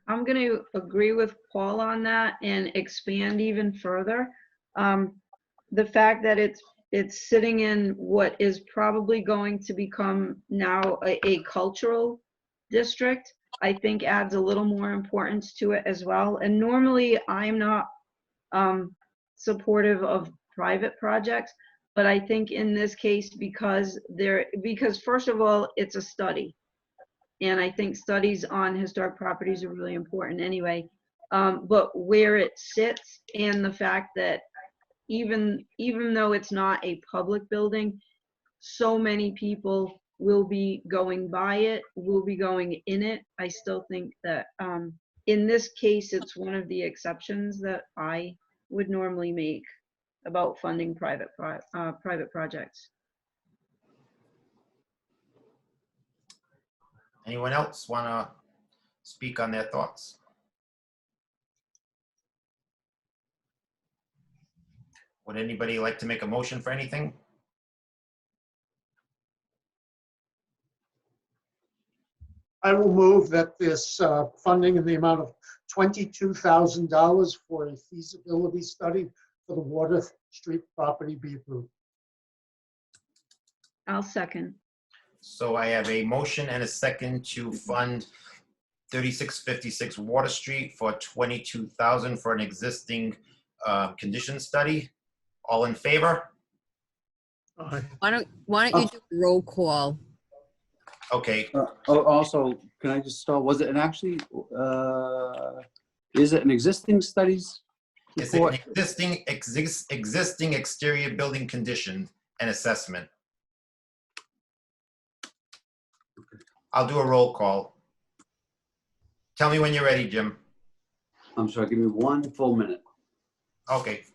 I'm going to agree with Paul on that and expand even further. The fact that it's sitting in what is probably going to become now a cultural district, I think adds a little more importance to it as well. And normally I'm not supportive of private projects, but I think in this case, because first of all, it's a study. And I think studies on historic properties are really important anyway. But where it sits and the fact that even though it's not a public building, so many people will be going by it, will be going in it. I still think that in this case, it's one of the exceptions that I would normally make about funding private projects. Anyone else want to speak on their thoughts? Would anybody like to make a motion for anything? I will move that this funding in the amount of $22,000 for a feasibility study for the Water Street property be approved. I'll second. So I have a motion and a second to fund 3656 Water Street for $22,000 for an existing condition study. All in favor? Aye. Why don't you do a roll call? Okay, Also, can I just start? Was it is it an existing studies it's an report? existing exterior building condition and assessment. I'll do a roll call. Tell me when you're ready, Jim. I'm sorry, give me 1 full minute. Okay.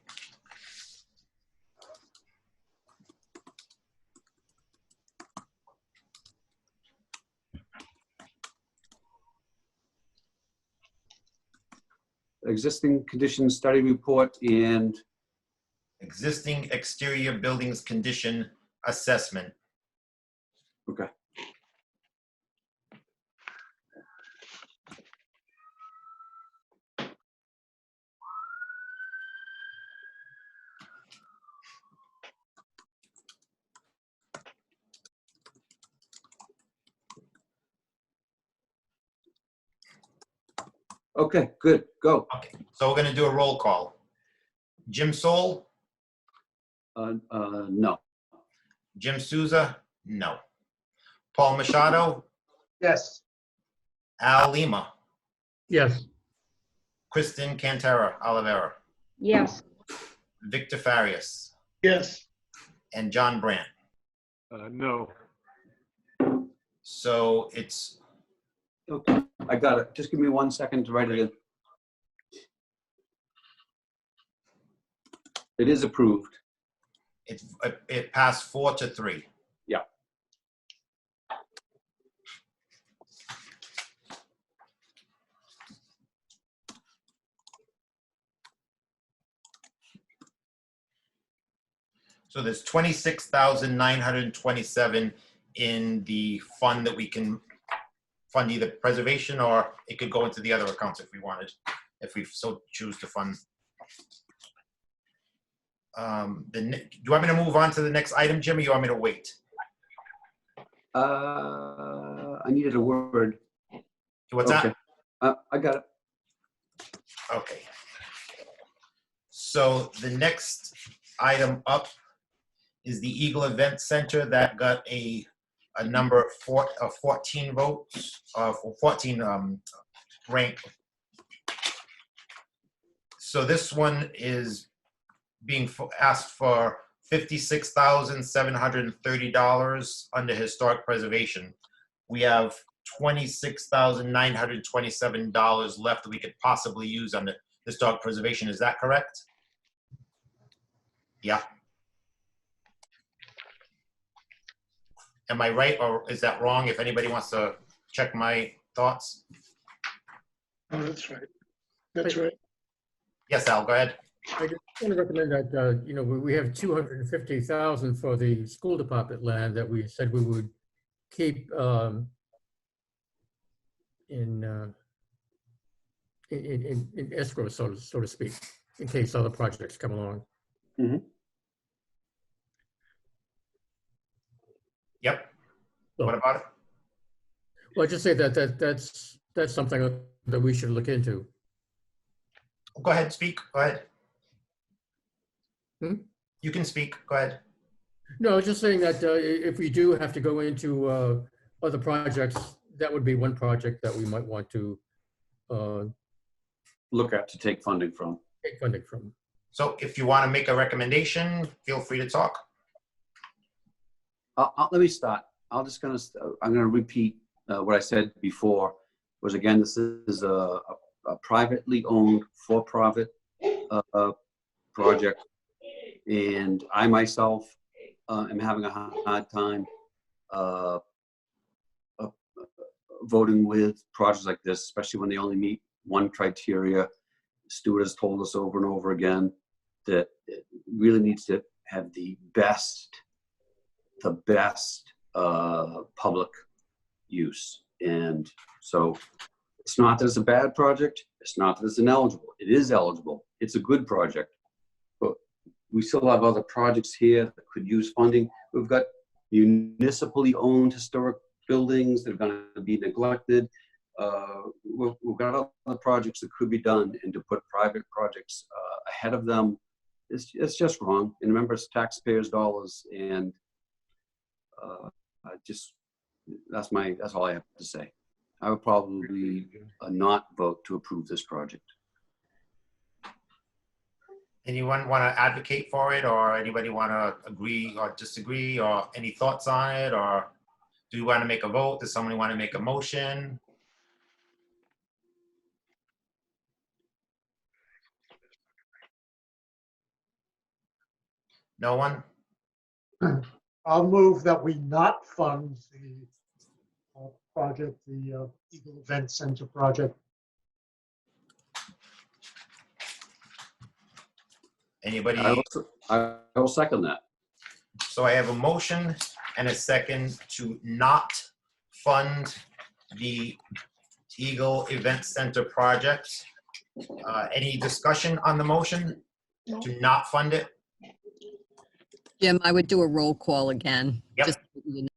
Existing condition study report and Existing exterior buildings condition assessment. okay. Okay, good, go. Okay, so we're gonna do a roll call. Jim Soul, No. Jim Souza, no. Paul Machado, Yes. Al Lima, Yes. Kristen Cantera Olivera, Yes. Victor Farias, Yes. and John Brandt. No. So it's, Okay, I got it. Just give me 1 second to write it in. It is approved. it passed 4-3. Yeah. So there's 26,927 in the fund that we can fund either preservation, or it could go into the other accounts if we wanted, if we so choose to fund. Do you want me to move on to the next item, Jim, or you want me to wait? I needed a word. What's Okay. that? I got it. Okay. So the next item up is the Eagle Event Center that got a number of 14 votes, 14 rank. So this one is being asked for $56,730 under historic preservation. We have $26,927 left that we could possibly use under historic preservation. Is that correct? Yeah. Am I right, or is that wrong? If anybody wants to check my thoughts. Oh, that's right. That's right. Yes, Al, go ahead. I just want to recommend that, you know, we have 250,000 for the school department land that we said we would keep in escrow, so to speak, in case other projects come along. Mhm. Yep. So- What about it? Well, I just say that's something that we should look into. Go ahead, speak. Go ahead. Hmm? You can speak. Go ahead. No, I was just saying that if we do have to go into other projects, that would be one project that we might want to Look at to take funding from. take funding from. So if you want to make a recommendation, feel free to talk. Let me start. I'm gonna repeat what I said before. Was again, this is a privately owned, for-profit project, and I myself am having a hard time voting with projects like this, especially when they only meet one criteria. Stuart has told us over and over again that it really needs to have the best public use. And so it's not that it's a bad project. It's not that it's ineligible. It is eligible. It's a good project. But we still have other projects here that could use funding. We've got municipally owned historic buildings that are going to be neglected. We've got other projects that could be done, and to put private projects ahead of them, it's just wrong. And remember, it's taxpayers' dollars, and that's all I have to say. I would probably not vote to approve this project. Anyone want to advocate for it, or anybody want to agree or disagree, or any thoughts on it, or do you want to make a vote? Does somebody want to make a motion? No one? I'll move that we not fund the project, the Eagle Event Center project. Anybody? I will second that. So I have a motion and a second to not fund the Eagle Event Center project. Any discussion on the motion to not fund it? Jim, I would do a roll call again. Yep. Just so you know.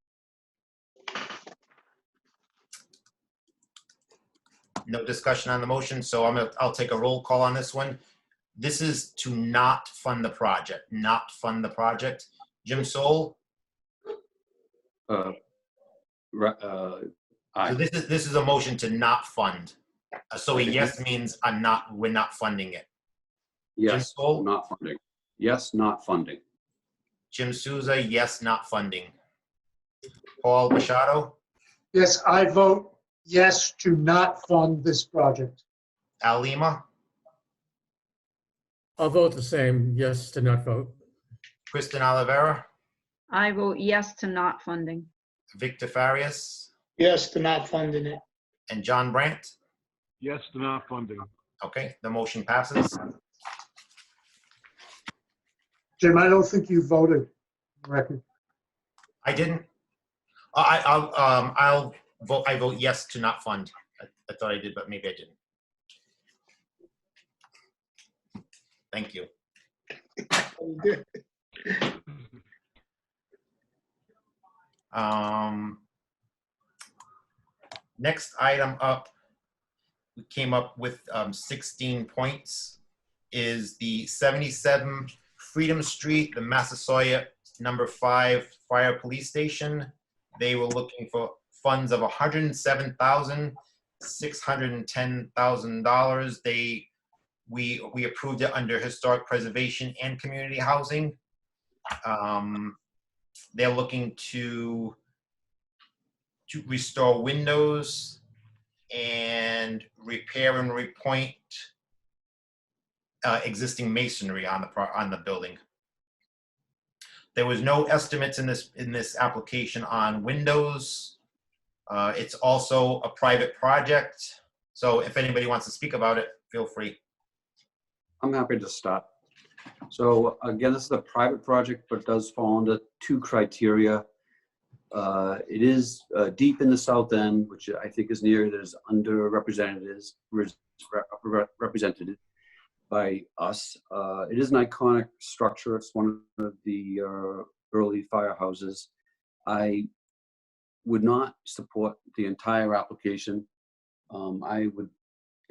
No discussion on the motion, so I'll take a roll call on this one. This is to not fund the project, not fund the project. Jim Soul? Aye. So this is a motion to not fund. So a yes means we're not funding it. Yes, Jim Soul? not funding. Yes, not funding. Jim Souza, yes, not funding. Paul Machado? Yes, I vote yes to not fund this project. Al Lima? I'll vote the same, yes to not vote. Kristen Olivera? I vote yes to not funding. Victor Farias? Yes to not funding it. And John Brandt? Yes to not funding. Okay, the motion passes. Jim, I don't think you voted. Record. I didn't. I'll vote. I vote yes to not fund. I thought I did, but maybe I didn't. Thank you. Next item up, we came up with 16 points, is the 77 Freedom Street, the Massasoit #5 Fire Police Station. They were looking for funds of $107,610,000. We approved it under historic preservation and community housing. They're looking to restore windows and repair and repoint existing masonry on the building. There was no estimates in this application on windows. It's also a private project, so if anybody wants to speak about it, feel free. I'm happy to start. So again, this is a private project, but it does fall under 2 criteria. It is deep in the south end, which I think is near, that is underrepresented represented by us. It is an iconic structure. It's one of the early firehouses. I would not support the entire application.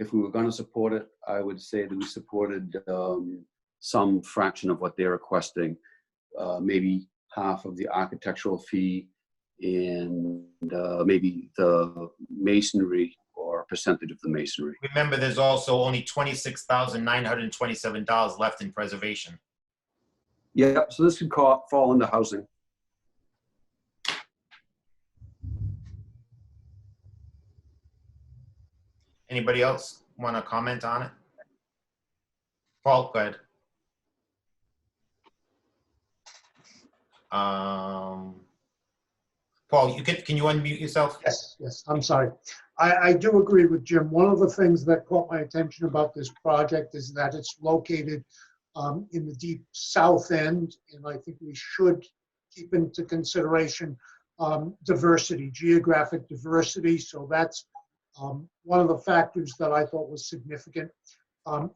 If we were going to support it, I would say that we supported some fraction of what they're requesting, maybe half of the architectural fee and maybe the masonry or a percentage of the masonry. Remember, there's also only $26,927 left in preservation. Yeah, so this could fall into housing. Anybody else want to comment on it? Paul, go ahead. Paul, can you unmute yourself? Yes, I'm sorry. I do agree with Jim. One of the things that caught my attention about this project is that it's located in the deep south end, and I think we should keep into consideration diversity, geographic diversity. So that's one of the factors that I thought was significant.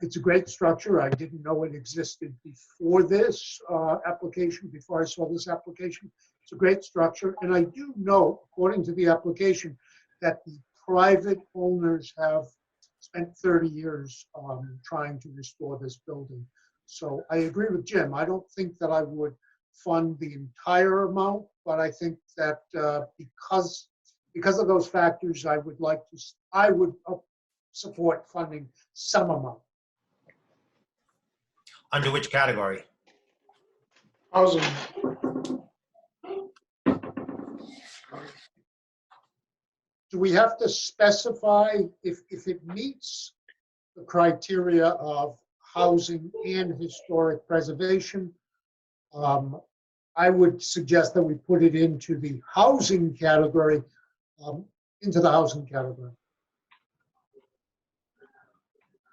It's a great structure. I didn't know it existed before this application, before I saw this application. It's a great structure. And I do know, according to the application, that the private owners have spent 30 years trying to restore this building. So I agree with Jim. I don't think that I would fund the entire amount, but I think that because of those factors, I would support funding some amount. Under which category? Housing. Do we have to specify if it meets the criteria of housing and historic preservation? I would suggest that we put it into the housing category,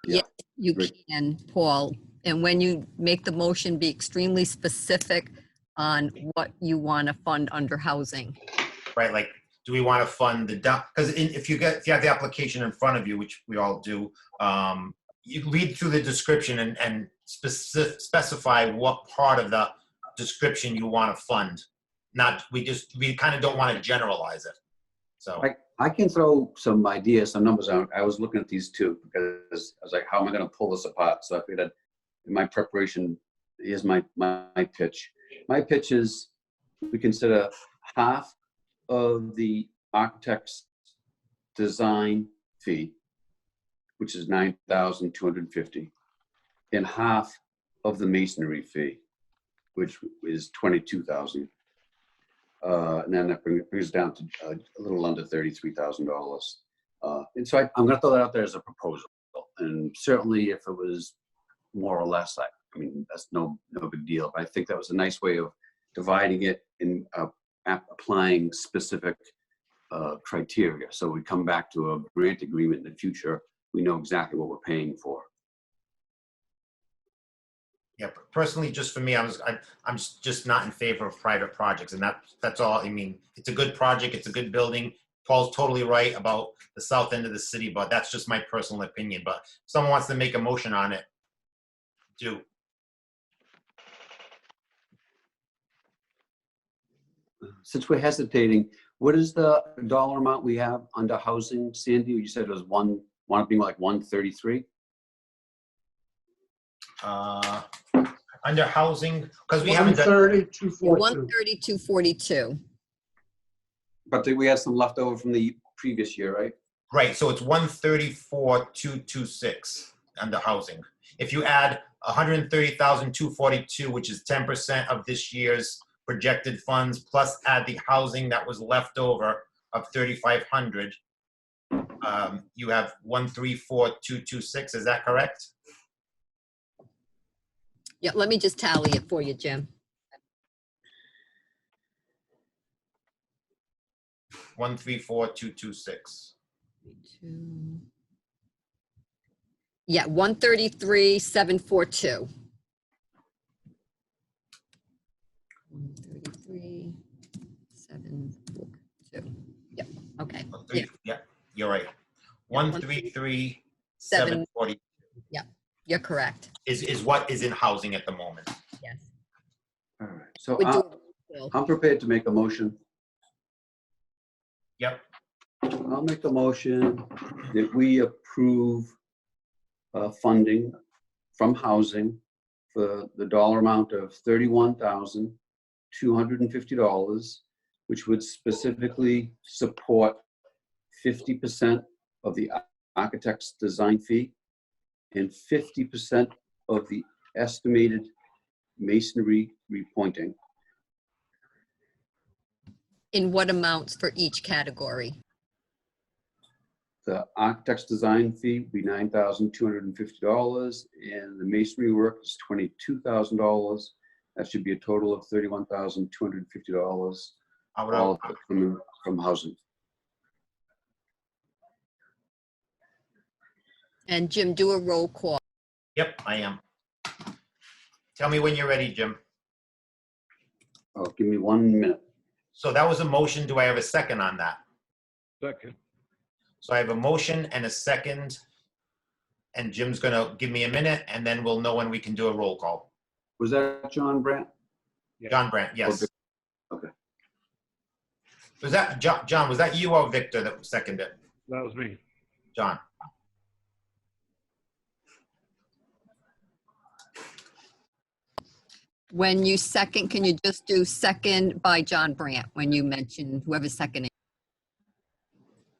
Yeah, you can, Paul. And when you make the motion, be extremely specific on what you want to fund under housing. Right, like, do we want to fund the dump? Because if you have the application in front of you, which we all do, you read through the description and specify what part of the description you want to fund. We kind of don't want to generalize it. So I can throw some ideas, some numbers out. I was looking at these too because I was like, how am I going to pull this apart? So I figured in my preparation, here's my pitch. My pitch is we consider half of the architect's design fee, which is $9,250, and half of the masonry fee, which is $22,000. And then that brings down to a little under $33,000. And so I'm going to throw that out there as a proposal. And certainly if it was more or less, I mean, that's no big deal. But I think that was a nice way of dividing it and applying specific criteria. So we come back to a grant agreement in the future. We know exactly what we're paying for. Yeah, personally, just for me, I'm just not in favor of private projects, and that's all. I mean, it's a good project, it's a good building. Paul's totally right about the south end of the city, but that's just my personal opinion. But if someone wants to make a motion on it, do. Since we're hesitating, what is the dollar amount we have under housing, Sandy? You said it was one it being like 133? Under housing, because we haven't done, 130, 242. 132.42. But we had some left over from the previous year, right? right, so it's 134,226 under housing. If you add 130,242, which is 10% of this year's projected funds, plus add the housing that was left over of 3,500, you have 134,226. Is that correct? Yeah, let me just tally it for you, Jim. 134,226. Yeah, 133,742. 133,742. Yep. Okay. Yeah. Yeah, you're right. 133,740 You're correct. is what is in housing at the moment. Yes. All right. So We do. Bill. I'm prepared to make a motion. Yep. I'll make a motion that we approve funding from housing for the dollar amount of $31,250, which would specifically support 50% of the architect's design fee and 50% of the estimated masonry repointing. In what amounts for each category? The architect's design fee would be $9,250, and the masonry work is $22,000. That should be a total of $31,250, all of it from housing. And Jim, do a roll call. Yep, I am. Tell me when you're ready, Jim. Oh, give me 1 minute. So that was a motion. Do I have a second on that? Second. So I have a motion and a second, and Jim's gonna give me a minute, and then we'll know when we can do a roll call. Was that John Brandt? Yeah. John Brandt, yes. Okay. Was that, John, was that you or Victor that seconded it? That was me. John? When you second, can you just do second by John Brandt when you mention whoever's seconding?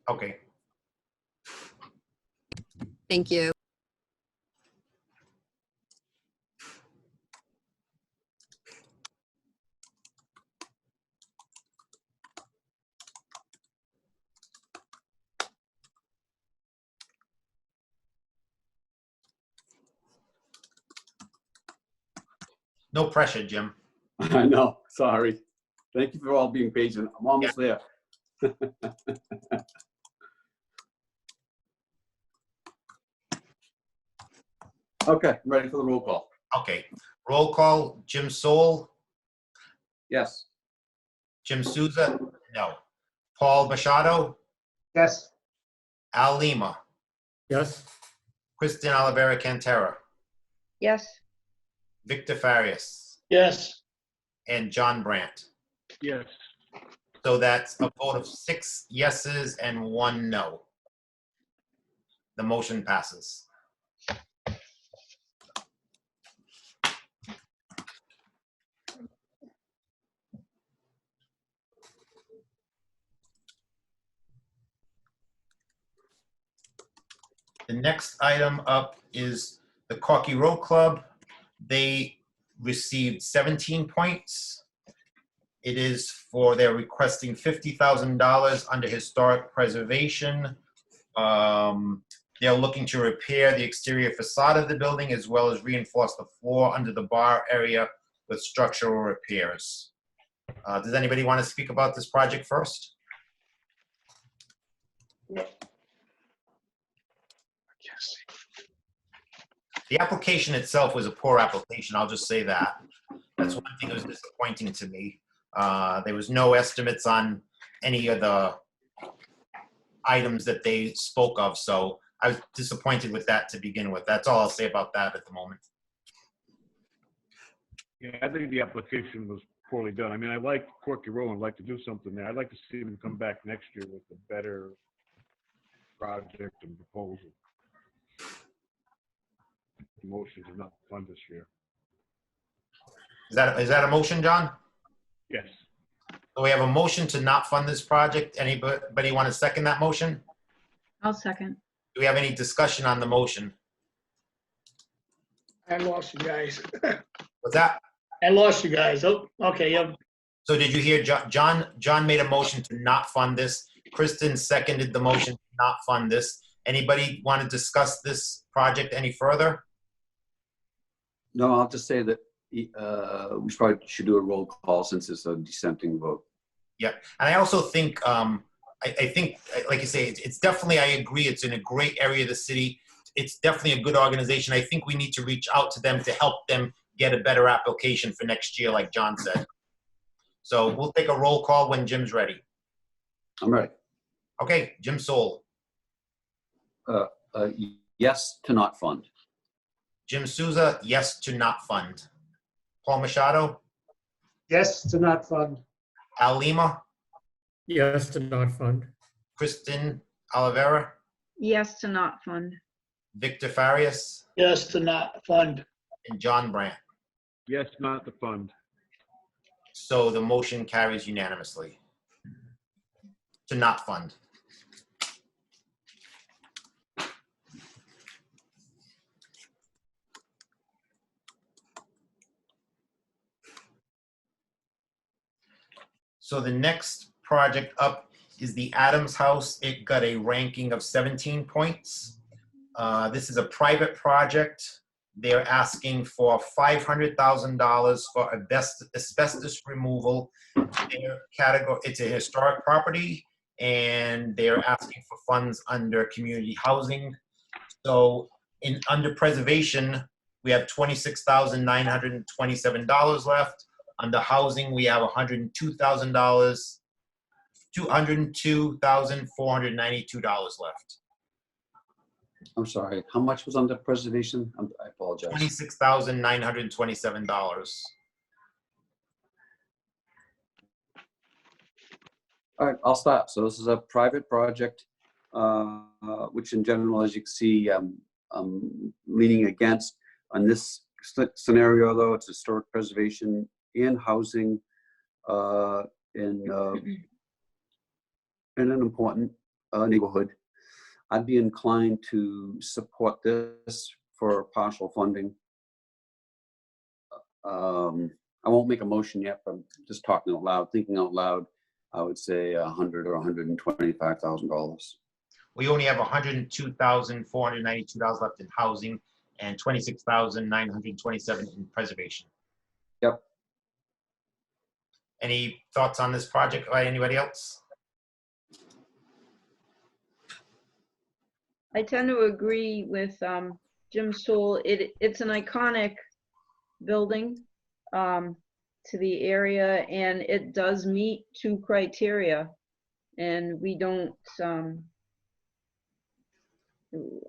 Okay. Thank you. No pressure, Jim. I know, sorry. Thank you for all being patient. I'm almost there. Okay, I'm ready for the roll call. Okay. Roll call, Jim Soul, Yes. Jim Souza, no. Paul Machado, Yes, Al Lima, Yes, Kristen Olivera Cantera, Yes, Victor Farias, yes, and John Brandt. Yes. So that's a vote of 6 yeses and 1 no. The motion passes. The next item up is the Corky Row Club. They received 17 points. It is for, they're requesting $50,000 under historic preservation. They're looking to repair the exterior facade of the building as well as reinforce the floor under the bar area with structural repairs. Does anybody want to speak about this project first? The application itself was a poor application, I'll just say that. That's one thing that was disappointing to me. There was no estimates on any of the items that they spoke of, so I was disappointed with that to begin with. That's all I'll say about that at the moment. Yeah, I think the application was poorly done. I mean, I like Corky Row and I'd like to do something there. I'd like to see them come back next year with a better project and proposal. The motion to not fund this year. Is that a motion, John? Yes. So we have a motion to not fund this project. Anybody want to second that motion? I'll second. Do we have any discussion on the motion? I lost you guys. What's that? I lost you guys. Oh, okay, yeah. So did you hear John made a motion to not fund this. Kristen seconded the motion to not fund this. Anybody want to discuss this project any further? No, I'll just say that we probably should do a roll call since it's a dissenting vote. Yeah, and I also think, I think, like you say, it's definitely, I agree, it's in a great area of the city. It's definitely a good organization. I think we need to reach out to them to help them get a better application for next year, like John said. So we'll take a roll call when Jim's ready. I'm ready. Okay, Jim Soul. Yes to not fund. Jim Souza, yes to not fund. Paul Machado, Yes to not fund. Al Lima, Yes to not fund. Kristen Oliveira, Yes to not fund. Victor Farias, Yes to not fund. and John Brandt. Yes, not to fund. So the motion carries unanimously to not fund. So the next project up is the Adams House. It got a ranking of 17 points. This is a private project. They're asking for $500,000 for asbestos removal. Their category, it's a historic property, and they're asking for funds under community housing. So under preservation, we have $26,927 left. Under housing, we have $102,000, $202,492 left. I'm sorry. How much was under preservation? I apologize. $26,927. All right, I'll stop. So this is a private project, which in general, as you can see, I'm leaning against. On this scenario, though, it's historic preservation and housing in an important neighborhood. I'd be inclined to support this for partial funding. I won't make a motion yet, but I'm just talking out loud, thinking out loud. I would say $100,000 or $125,000. We only have $102,492 left in housing and $26,927 in preservation. Yep. Any thoughts on this project by anybody else? I tend to agree with Jim Soul. It's an iconic building to the area, and it does meet 2 criteria. And we don't,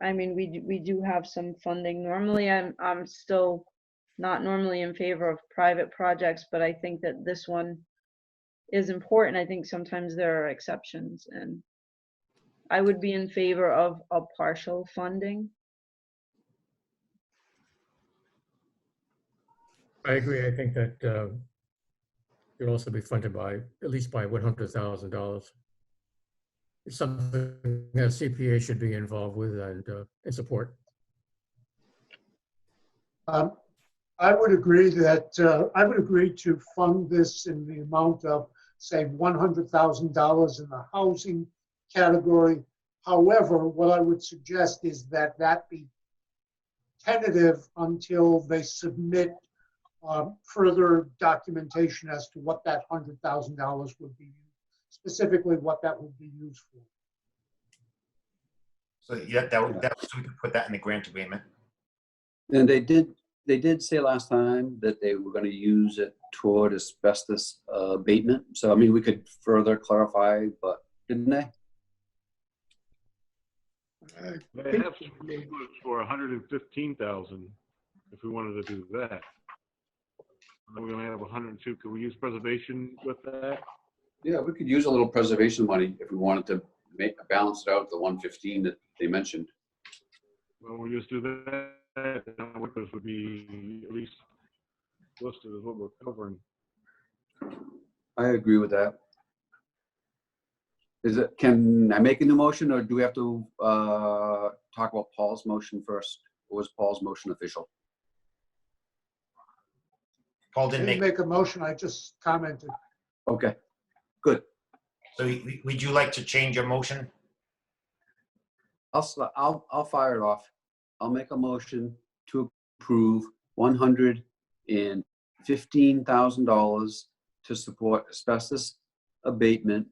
I mean, we do have some funding. Normally, I'm still not normally in favor of private projects, but I think that this one is important. I think sometimes there are exceptions, and I would be in favor of a partial funding. I agree. I think that could also be funded by, at least by $100,000. It's something that CPA should be involved with and support. I would agree that, I would agree to fund this in the amount of, say, $100,000 in the housing category. However, what I would suggest is that that be tentative until they submit further documentation as to what that $100,000 would be, specifically what that would be used for. So yeah, that so we could put that in the grant agreement. And they did say last time that they were going to use it toward asbestos abatement. So, I mean, we could further clarify, but didn't they? They have some numbers for 115,000 if we wanted to do that. And we're gonna have 102. Could we use preservation with that? Yeah, we could use a little preservation money if we wanted to balance it out, the 115 that they mentioned. Well, we'll just do that. Workers would be at least listed as what we're covering. I agree with that. Can I make a new motion, or do we have to talk about Paul's motion first? Or was Paul's motion official? Paul I didn't didn't make, make a motion, I just commented. Okay, good. so would you like to change your motion? I'll fire it off. I'll make a motion to approve $115,000 to support asbestos abatement.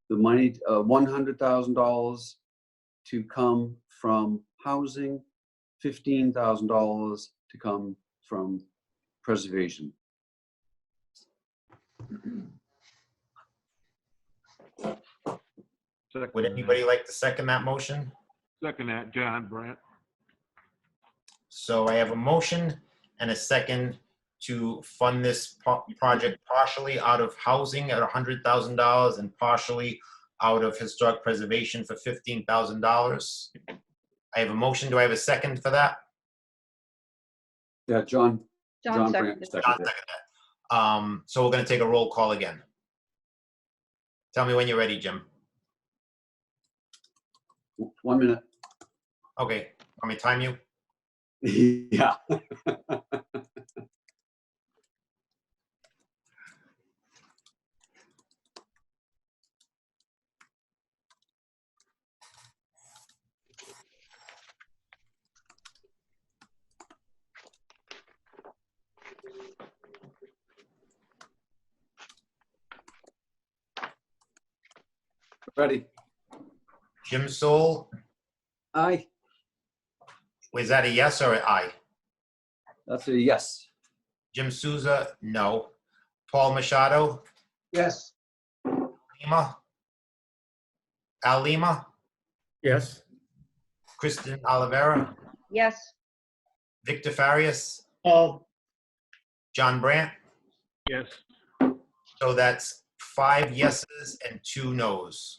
The money, $100,000 to come from housing, $15,000 to come from preservation. Second Would anybody like to second that motion? Second that, John Brandt. So I have a motion and a second to fund this project partially out of housing at $100,000 and partially out of historic preservation for $15,000. I have a motion. Do I have a second for that? Yeah, John John Brandt seconded. John seconded it. seconded that. So we're going to take a roll call again. Tell me when you're ready, Jim. 1 minute. Okay, want me to time you? Yeah. Ready? Jim Soul, Aye. was that a yes or an aye? That's a yes. Jim Souza, no. Paul Machado, Yes, Lima? Al Lima? Yes, Kristen Olivera? Yes, Victor Farias? Oh, John Brandt? Yes. So that's 5 yeses and 2 nos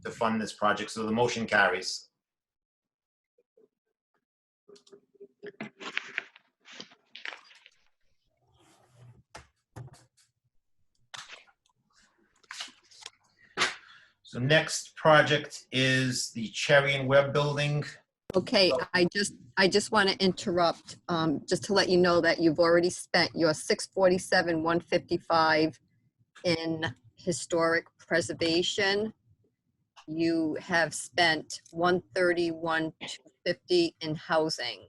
to fund this project. So the motion carries. So next project is the Cherien Web Building. Okay, I just want to interrupt, just to let you know that you've already spent your 647, 155 in historic preservation. You have spent 131, 250 in housing.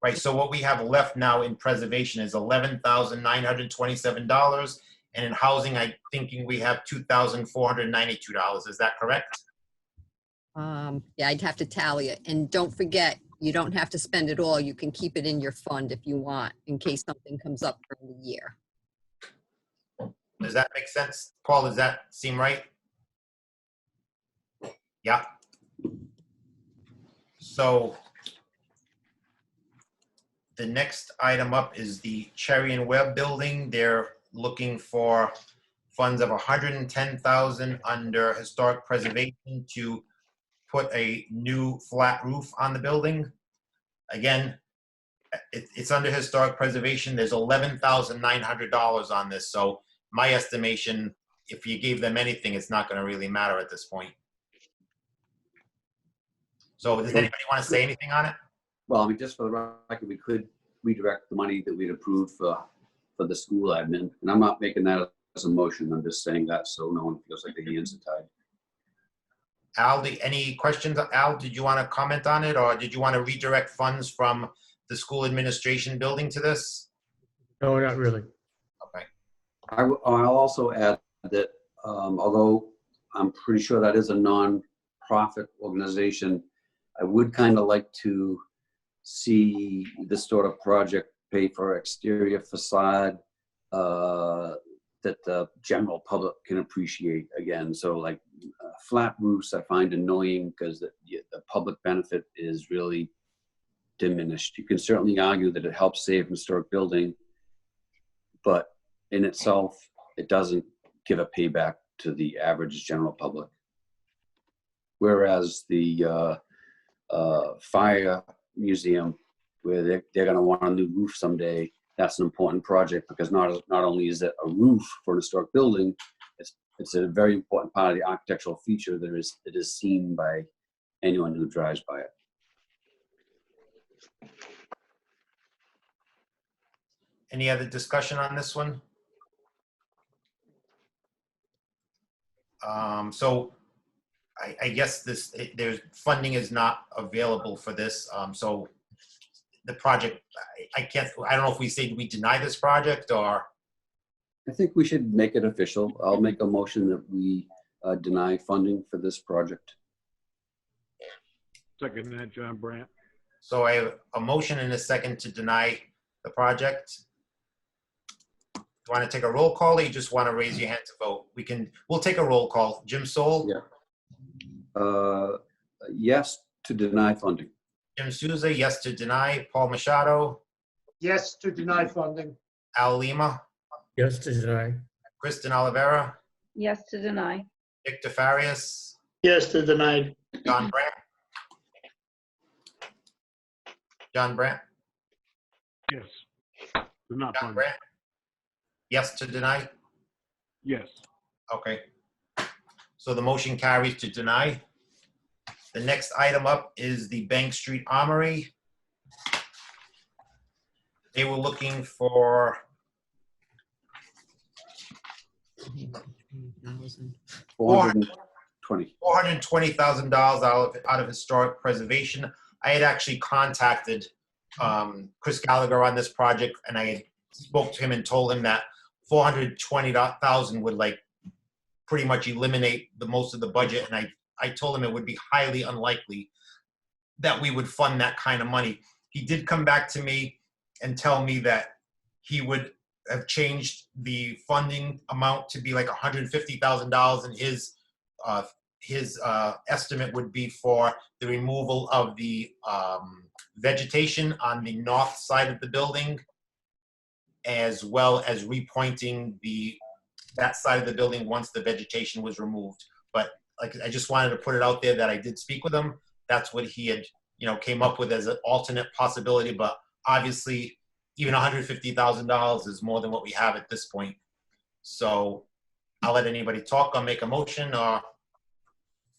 Right, so what we have left now in preservation is $11,927. And in housing, I'm thinking we have $2,492. Is that correct? Yeah, I'd have to tally it. And don't forget, you don't have to spend it all. You can keep it in your fund if you want, in case something comes up during the year. Does that make sense? Paul, does that seem right? Yeah. So the next item up is the Cherien Web Building. They're looking for funds of $110,000 under historic preservation to put a new flat roof on the building. Again, it's under historic preservation. There's $11,900 on this. So my estimation, if you gave them anything, it's not going to really matter at this point. So does anybody want to say anything on it? Well, I mean, just for the record, we could redirect the money that we'd approved for the school admin. And I'm not making that as a motion. I'm just saying that so no one feels like their hands are tied. Al, any questions? Al, did you want to comment on it, or did you want to redirect funds from the school administration building to this? no, not really. Okay. I'll also add that although I'm pretty sure that is a non-profit organization, I would kind of like to see this sort of project pay for exterior facade that the general public can appreciate again. So like flat roofs I find annoying because the public benefit is really diminished. You can certainly argue that it helps save historic building, but in itself, it doesn't give a payback to the average general public. Whereas the fire museum, where they're going to want a new roof someday, that's an important project because not only is it a roof for an historic building, it's a very important part of the architectural feature that it is seen by anyone who drives by it. Any other discussion on this one? So I guess there's funding is not available for this. So the project, I don't know if we say we deny this project or. I think we should make it official. I'll make a motion that we deny funding for this project. Second that, John Brandt. So I have a motion and a second to deny the project. Do you want to take a roll call or you just want to raise your hand to vote? We'll take a roll call. Jim Soul? Yeah. Yes to deny funding. Jim Souza, yes to deny. Paul Machado? Yes to deny funding. Al Lima? Yes to deny. Kristen Olivera? Yes to deny. Victor Farias? Yes to deny. John Brandt? John Brandt? Yes. They're not John funded. Brandt? Yes to deny? Yes. Okay. So the motion carries to deny. The next item up is the Bank Street Armory. They were looking for 420. $420,000 out of historic preservation. I had actually contacted Chris Gallagher on this project, and I spoke to him and told him that $420,000 would like pretty much eliminate the most of the budget. And I told him it would be highly unlikely that we would fund that kind of money. He did come back to me and tell me that he would have changed the funding amount to be like $150,000, and his estimate would be for the removal of the vegetation on the north side of the building, as well as repointing that side of the building once the vegetation was removed. But like, I just wanted to put it out there that I did speak with him. That's what he had, came up with as an alternate possibility. But obviously, even $150,000 is more than what we have at this point. So I'll let anybody talk or make a motion or.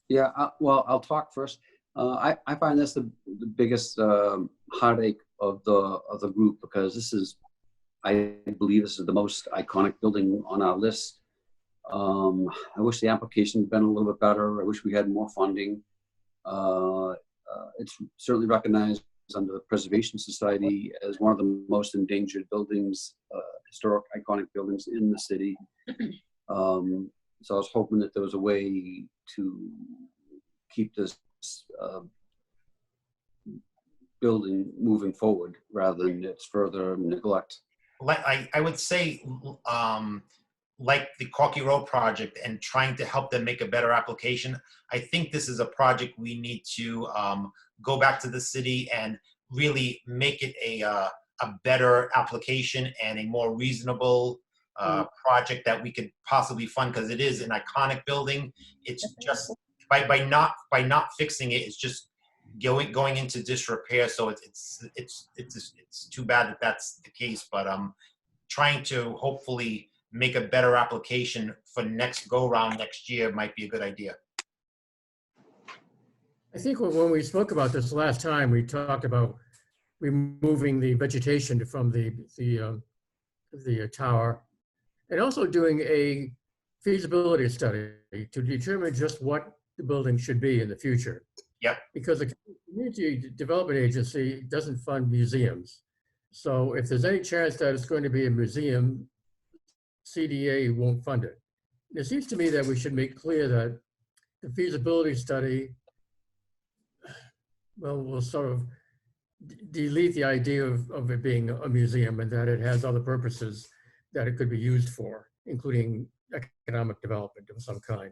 Yeah, well, I'll talk first. I find this the biggest heartache of the group because I believe this is the most iconic building on our list. I wish the application had been a little bit better. I wish we had more funding. It's certainly recognized under the Preservation Society as one of the most endangered buildings, historic iconic buildings in the city. So I was hoping that there was a way to keep this building moving forward rather than its further neglect. I would say, like the Corky Row project and trying to help them make a better application, I think this is a project we need to go back to the city and really make it a better application and a more reasonable project that we could possibly fund, because it is an iconic building. It's just by not fixing it, it's just going into disrepair. So it's too bad that that's the case. But trying to hopefully make a better application for next go round next year might be a good idea. I think when we spoke about this last time, we talked about removing the vegetation from the tower, and also doing a feasibility study to determine just what the building should be in the future. Yep. Because the Community Development Agency doesn't fund museums. So if there's any chance that it's going to be a museum, CDA won't fund it. It seems to me that we should make clear that the feasibility study, well, will sort of delete the idea of it being a museum and that it has other purposes that it could be used for, including economic development of some kind.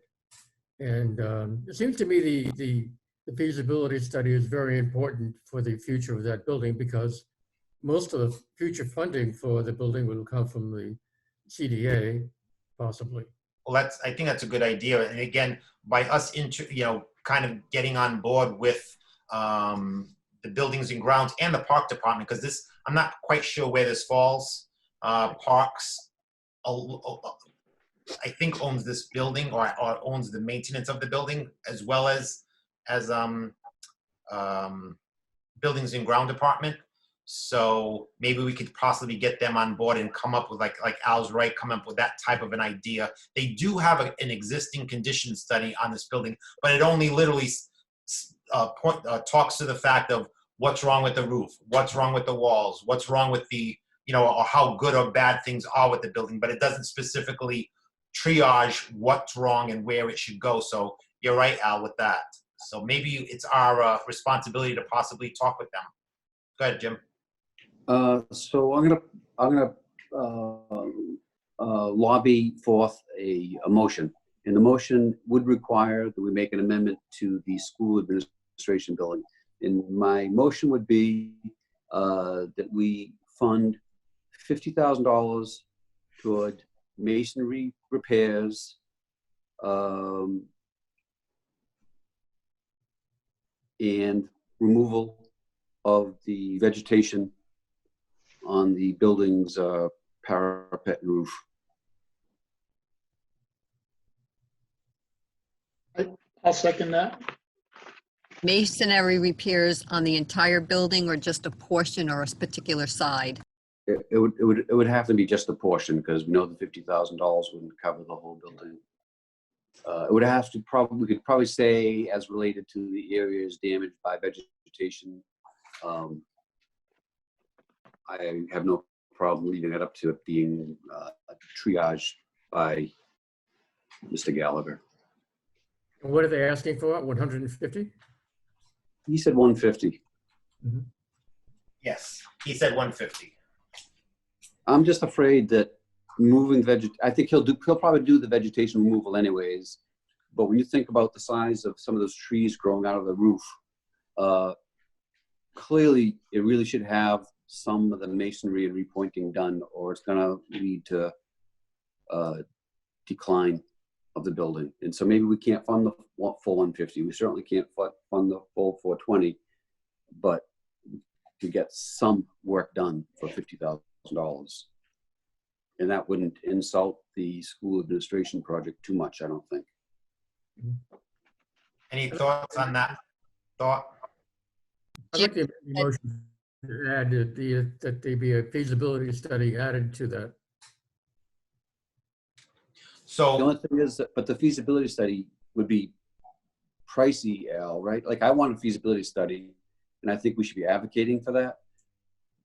And it seems to me the feasibility study is very important for the future of that building, because most of the future funding for the building will come from the CDA, possibly. Well, I think that's a good idea. And again, by us kind of getting on board with the buildings and grounds and the park department, because I'm not quite sure where this falls. Parks, I think, owns this building or owns the maintenance of the building, as well as buildings and ground department. So maybe we could possibly get them on board and come up with, like Al's right, come up with that type of an idea. They do have an existing condition study on this building, but it only literally talks to the fact of what's wrong with the roof, what's wrong with the walls, what's wrong with the, or how good or bad things are with the building, but it doesn't specifically triage what's wrong and where it should go. So you're right, Al, with that. So maybe it's our responsibility to possibly talk with them. Go ahead, Jim. So I'm gonna lobby forth a motion, and the motion would require that we make an amendment to the school administration building. And my motion would be that we fund $50,000 toward masonry repairs, and removal of the vegetation on the building's parapet and roof. I'll second that. Masonry repairs on the entire building or just a portion or a particular side? It would have to be just a portion, because we know the $50,000 wouldn't cover the whole building. It would have to we could probably say as related to the areas damaged by vegetation. I have no problem leaving it up to it being triaged by Mr. Gallagher. And what are they asking for? 150? He said 150. Mm-hmm. Yes, he said 150. I'm just afraid that moving I think he'll probably do the vegetation removal anyways. But when you think about the size of some of those trees growing out of the roof, clearly it really should have some of the masonry and repointing done, or it's going to lead to decline of the building. And so maybe we can't fund the full 150. We certainly can't fund the full 420, but to get some work done for $50,000. And that wouldn't insult the school administration project too much, I don't think. Any thoughts on that thought? I'd like the motion to add that there be a feasibility study added to that. So the only thing is, but the feasibility study would be pricey, Al, right? Like, I want a feasibility study, and I think we should be advocating for that.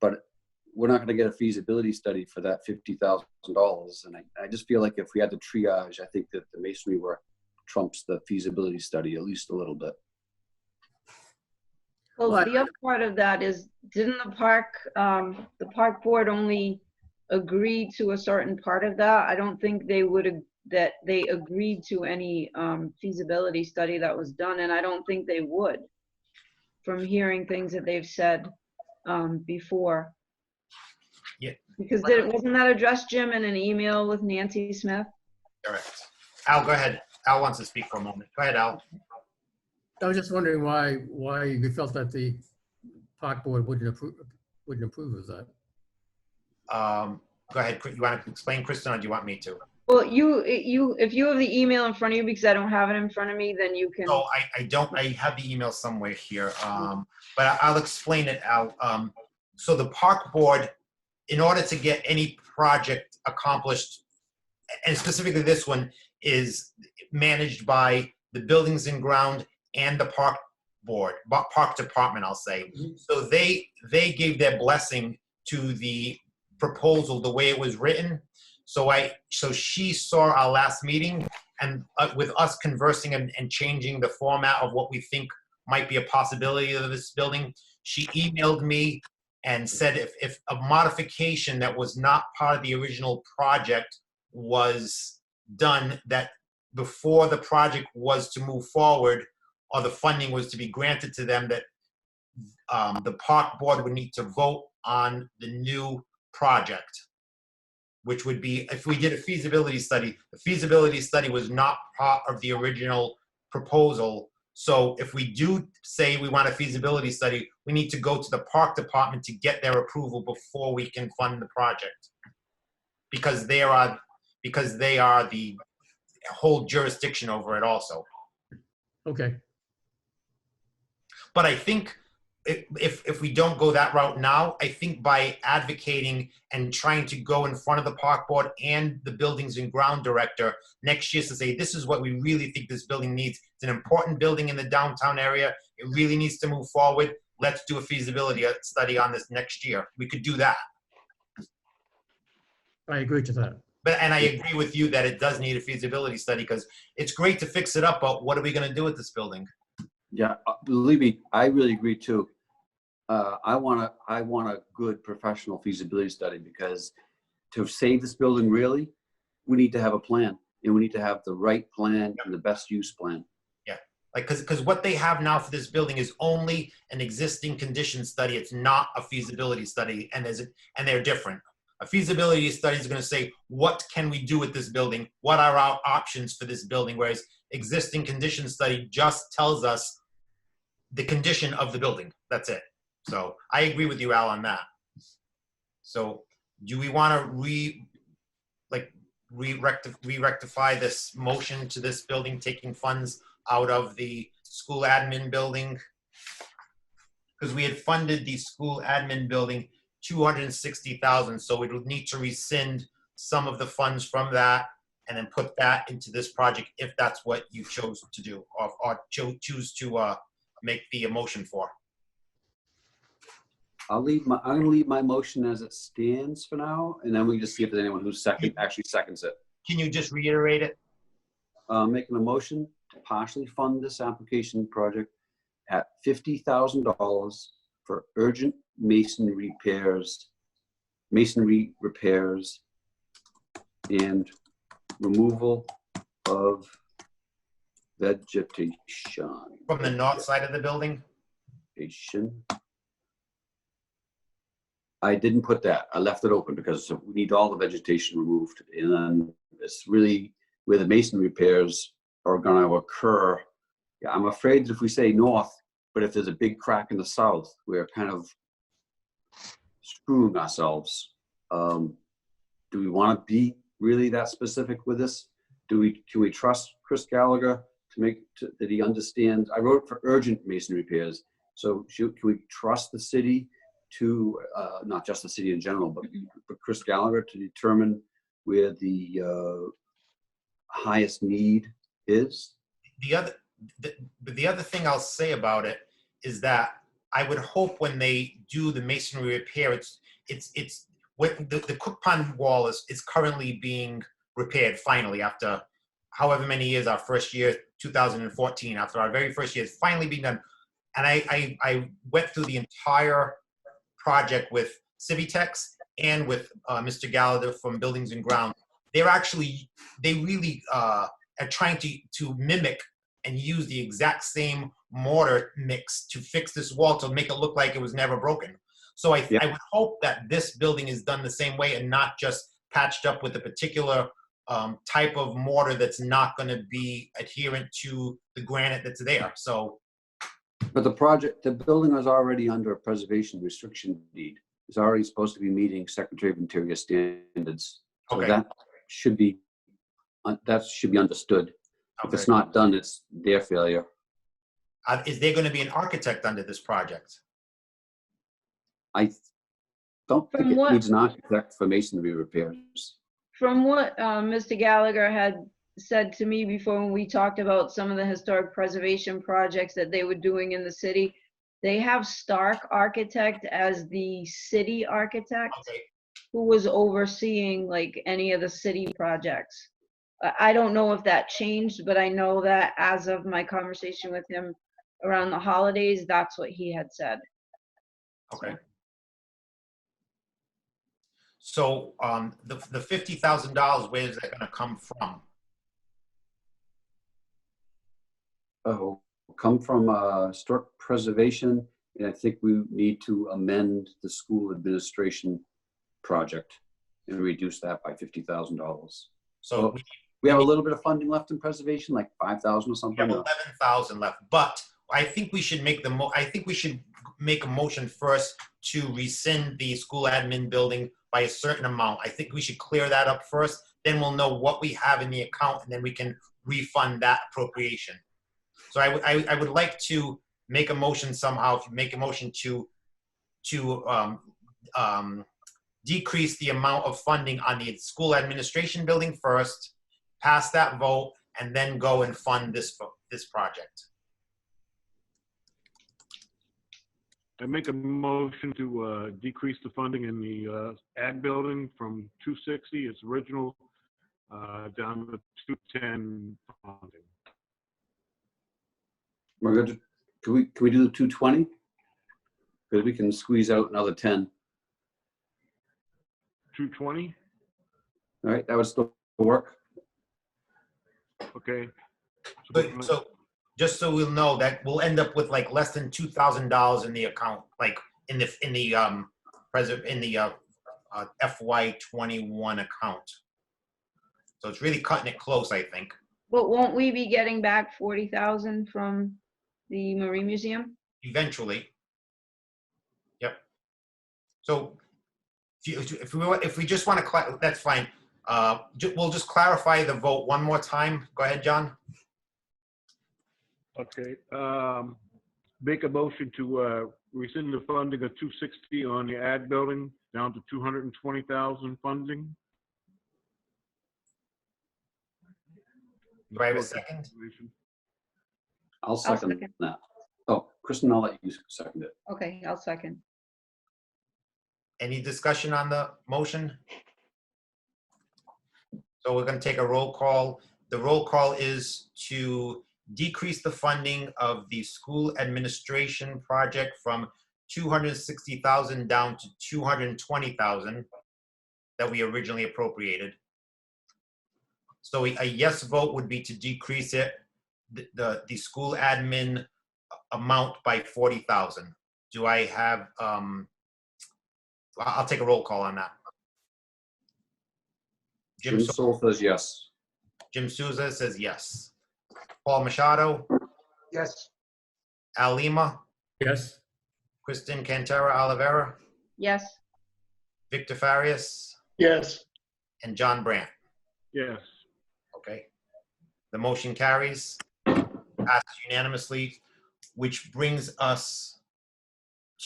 But we're not going to get a feasibility study for that $50,000. And I just feel like if we had to triage, I think that the masonry work trumps the feasibility study at least a little bit. Well, the other part of that is, didn't the park board only agree to a certain part of that? I don't think they agreed to any feasibility study that was done, and I don't think they would, from hearing things that they've said before. Yeah. Because wasn't that addressed, Jim, in an email with Nancy Smith? Correct. Al, go ahead. Al wants to speak for a moment. Go ahead, Al. I was just wondering why you felt that the park board wouldn't approve of that. Go ahead. You want to explain, Kristen, or do you want me to? Well, if you have the email in front of you, because I don't have it in front of me, then you can. No, I don't. I have the email somewhere here, but I'll explain it, Al. So the park board, in order to get any project accomplished, and specifically this one, is managed by the buildings and ground and the park board, park department, I'll say. So they gave their blessing to the proposal the way it was written. So she saw our last meeting, and with us conversing and changing the format of what we think might be a possibility of this building, she emailed me and said if a modification that was not part of the original project was done, that before the project was to move forward or the funding was to be granted to them, that the park board would need to vote on the new project, which would be, if we did a feasibility study, the feasibility study was not part of the original proposal. So if we do say we want a feasibility study, we need to go to the park department to get their approval before we can fund the project. Because they are the whole jurisdiction over it also. Okay, But I think if we don't go that route now, I think by advocating and trying to go in front of the park board and the buildings and ground director next year to say, this is what we really think this building needs. It's an important building in the downtown area. It really needs to move forward. Let's do a feasibility study on this next year. We could do that. I agree to that. And I agree with you that it does need a feasibility study, because it's great to fix it up, but what are we going to do with this building? Yeah, believe me, I really agree too. I want a good professional feasibility study, because to save this building, really, we need to have a plan, and we need to have the right plan and the best use plan. Yeah, like, because what they have now for this building is only an existing condition study. It's not a feasibility study, and they're different. A feasibility study is going to say, what can we do with this building? What are our options for this building? Whereas existing condition study just tells us the condition of the building. That's it. So I agree with you, Al, on that. So do we want to re-rectify this motion to this building, taking funds out of the school admin building? Because we had funded the school admin building $260,000, so we would need to rescind some of the funds from that and then put that into this project if that's what you chose to do, or choose to make the motion for. I'm gonna leave my motion as it stands for now, and then we can just see if there's anyone who actually seconds it. Can you just reiterate it? Making a motion to partially fund this application project at $50,000 for urgent masonry repairs and removal of vegetation. From the north side of the building? I didn't put that. I left it open because we need all the vegetation removed. And then it's really where the masonry repairs are going to occur. Yeah, I'm afraid that if we say north, but if there's a big crack in the south, we're kind of screwing ourselves. Do we want to be really that specific with this? Can we trust Chris Gallagher that he understands? I wrote for urgent masonry repairs. So can we trust the city to, not just the city in general, but Chris Gallagher to determine where the highest need is? The other thing I'll say about it is that I would hope when they do the masonry repair, it's when the Cook Pond wall is currently being repaired finally after however many years. Our first year, 2014, after our very first year, it's finally being done. And I went through the entire project with Civitex and with Mr. Gallagher from Buildings and Grounds. They really are trying to mimic and use the exact same mortar mix to fix this wall to make it look like it was never broken. So I would hope that this building is done the same way and not just patched up with a particular type of mortar that's not going to be adherent to the granite that's there. So, but the building is already under a preservation restriction deed. It's already supposed to be meeting Secretary of Interior standards. So okay. that should be understood. Okay. If it's not done, it's their failure. Is there going to be an architect under this project? I don't think it needs an architect for masonry repairs. From what Mr. Gallagher had said to me before when we talked about some of the historic preservation projects that they were doing in the city, they have Stark Architect as the city architect who was overseeing like any of the city projects. I don't know if that changed, but I know that as of my conversation with him around the holidays, that's what he had said. Okay. So the $50,000, where is that going to come from? Oh, come from historic preservation, and I think we need to amend the school administration project and reduce that by $50,000. So We have a little bit of funding left in preservation, like 5,000 or we something. have 11,000 left, but I think we should make I think we should make a motion first to rescind the school admin building by a certain amount. I think we should clear that up first. Then we'll know what we have in the account, and then we can refund that appropriation. So I would like to make a motion somehow. If you make a motion to decrease the amount of funding on the school administration building first, pass that vote, and then go and fund this project. I make a motion to decrease the funding in the ad building from 260, its original, down to 210 funding. We're going to, can we do the 220? Because we can squeeze out another 10. 220? All right, that would still work. Okay. But so just so we'll know that we'll end up with like less than $2,000 in the account, like in the FY21 account. So it's really cutting it close, I think. But won't we be getting back 40,000 from the Marine Museum? Eventually. Yep. So if we just want to, that's fine. We'll just clarify the vote one more time. Go ahead, John. Okay. Make a motion to rescind the funding of 260 on the ad building down to 220,000 funding. Do I have a second? I'll second that. Oh, Kristen, I'll let you second it. Okay, I'll second. Any discussion on the motion? So we're going to take a roll call. The roll call is to decrease the funding of the school administration project from 260,000 down to 220,000 that we originally appropriated. So a yes vote would be to decrease it, the school admin amount by 40,000. Do I have, I'll take a roll call on that. Jim Soul says yes. Jim Souza says yes. Paul Machado, Yes. Al Lima, Yes, Kristen Cantera Oliveira, Yes, Victor Farias, yes, and John Brandt. Yes. Okay. The motion carries, passes unanimously, which brings us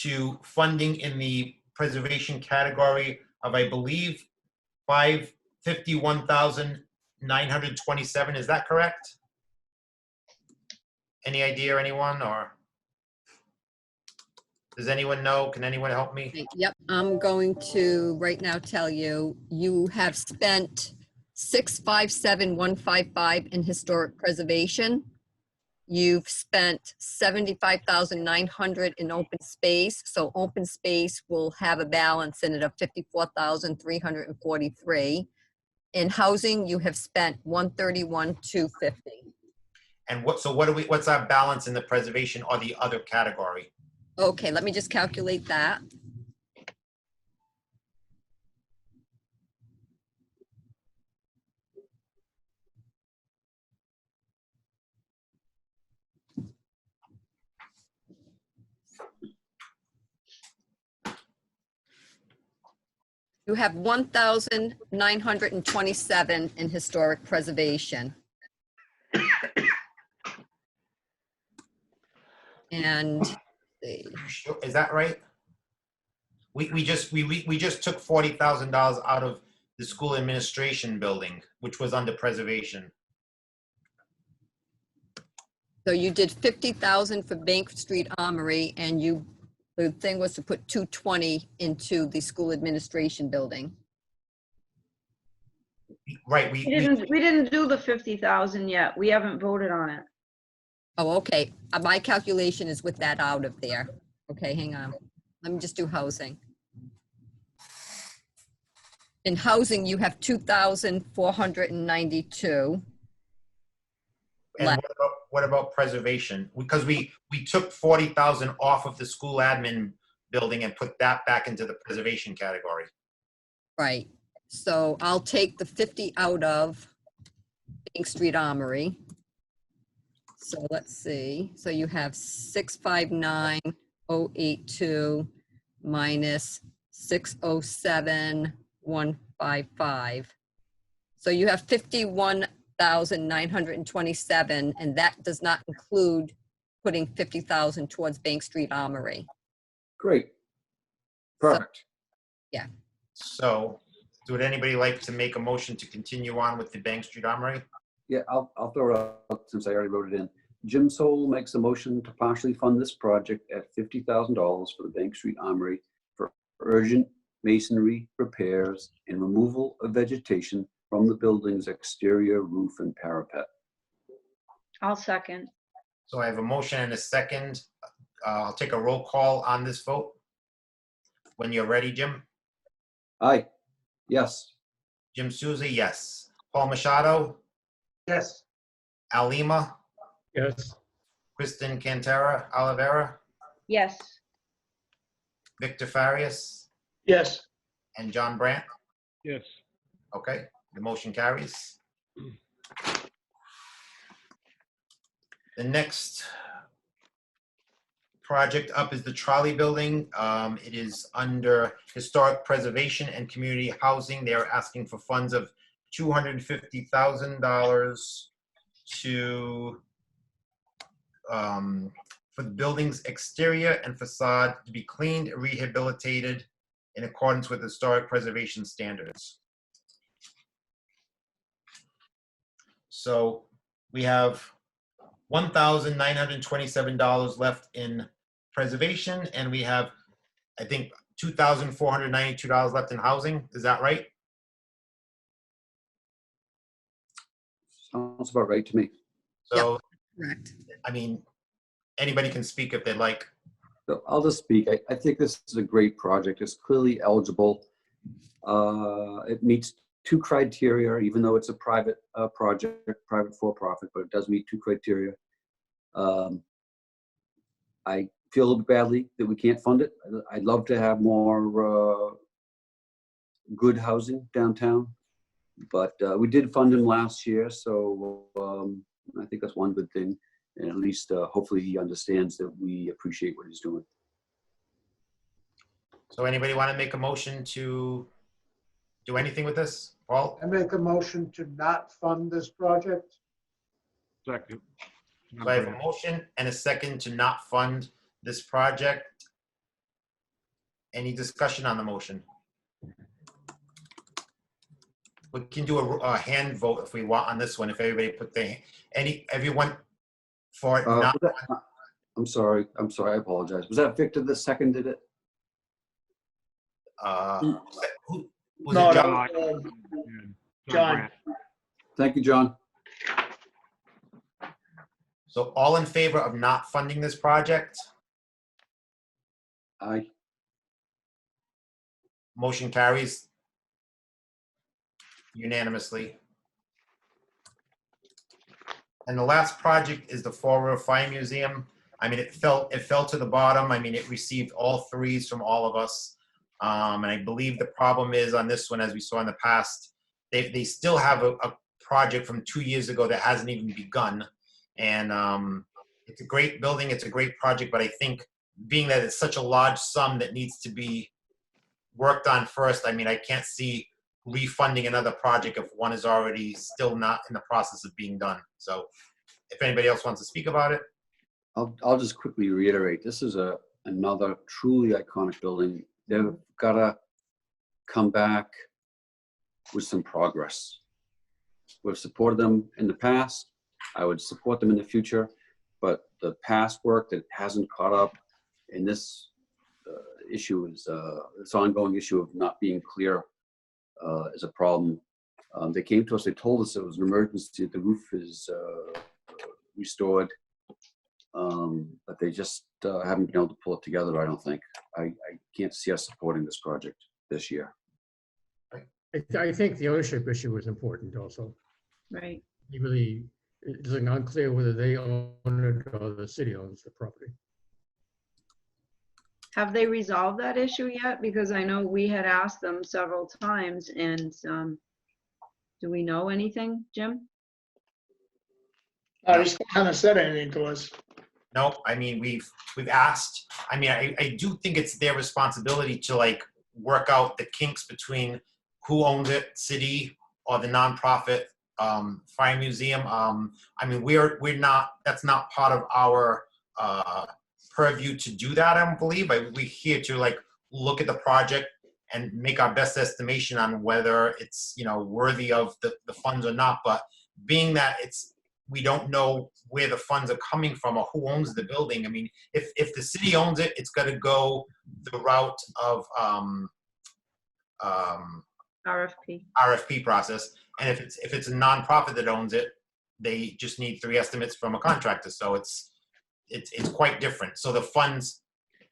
to funding in the preservation category of, I believe, $51,927. Is that correct? Any idea, anyone, or does anyone know? Can anyone help me? Okay, yep, I'm going to right now tell you, you have spent 657,155 in historic preservation. You've spent 75,900 in open space. So open space will have a balance in it of 54,343. In housing, you have spent 131,250. And what's our balance in the preservation or the other category? Okay, let me just calculate that. You have 1,927 in historic preservation. And Is that right? We just took $40,000 out of the school administration building, which was under preservation. so you did 50,000 for Bank Street Armory, and the thing was to put 220 into the school administration building. Right. we didn't do the 50,000 yet. We haven't voted on it. Oh, okay. My calculation is with that out of there. Okay, hang on. let me just do housing. In housing, you have 2,492. And Left. what about preservation? Because we took 40,000 off of the school admin building and put that back into the preservation category. Right. So I'll take the 50 out of Bank Street Armory. So let's see. So you have 659,082 minus 607,155. So you have 51,927, and that does not include putting 50,000 towards Bank Street Armory. Great. Perfect. So would anybody like to make a motion to continue on with the Bank Street Armory? Yeah, I'll throw it out since I already wrote it in. Jim Soul makes a motion to partially fund this project at $50,000 for the Bank Street Armory for urgent masonry repairs and removal of vegetation from the building's exterior roof and parapet. I'll second. So I have a motion and a second. I'll take a roll call on this vote. When you're ready, Jim. Aye. Yes. Jim Souza, yes. Paul Machado, Yes. Al Lima, Yes. Kristen Cantera Oliveira, Yes. Victor Farias, yes, and John Brandt. Yes. Okay, the motion carries. The next project up is the trolley building. It is under historic preservation and community housing. They are asking for funds of $250,000 to for the building's exterior and facade to be cleaned, rehabilitated in accordance with historic preservation standards. So we have $1,927 left in preservation, and we have, I think, $2,492 left in housing. Is that right? Sounds about right to me. So, Correct. I mean, anybody can speak if they'd like. So I'll just speak. I think this is a great project. It's clearly eligible. It meets two criteria, even though it's a private project, private for-profit, but it does meet two criteria. I feel a little badly that we can't fund it. I'd love to have more good housing downtown, but we did fund him last year, so I think that's one good thing. And at least hopefully he understands that we appreciate what he's doing. So anybody want to make a motion to do anything with this? Paul? I make a motion to not fund this project. Second. So I have a motion and a second to not fund this project. Any discussion on the motion? We can do a hand vote if we want on this one, if everybody put everyone for it not. I'm sorry, I apologize. Was that Victor that seconded it? Who was no, it, that John? was, John. Thank you, John. So all in favor of not funding this project? Aye. Motion carries unanimously. And the last project is the Fall River Fire Museum. I mean, it fell to the bottom. I mean, it received all threes from all of us. And I believe the problem is on this one, as we saw in the past, they still have a project from 2 years ago that hasn't even begun. And it's a great building, it's a great project, but I think being that it's such a large sum that needs to be worked on first, I mean, I can't see refunding another project if one is already still not in the process of being done. So if anybody else wants to speak about it. I'll just quickly reiterate, this is another truly iconic building. They've got to come back with some progress. We've supported them in the past. I would support them in the future, but the past work that hasn't caught up in this issue is this ongoing issue of not being clear is a problem. They came to us, they told us it was an emergency, the roof is restored. But they just haven't been able to pull it together, I don't think. I can't see us supporting this project this year. I think the ownership issue is important also. Right. It's unclear whether they own it or the city owns the property. Have they resolved that issue yet? Because I know we had asked them several times, and do we know anything, Jim? They still haven't said anything to us. No, I mean, we've asked. I mean, I do think it's their responsibility to like work out the kinks between who owns it, city or the nonprofit fire museum. I mean, we're not, that's not part of our purview to do that, I don't believe. We're here to like look at the project and make our best estimation on whether it's, you know, worthy of the funds or not. But being that we don't know where the funds are coming from or who owns the building. I mean, if the city owns it, it's got to go the route of RFP process. And if it's a nonprofit that owns it, they just need 3 estimates from a contractor. So it's quite different. So the funds,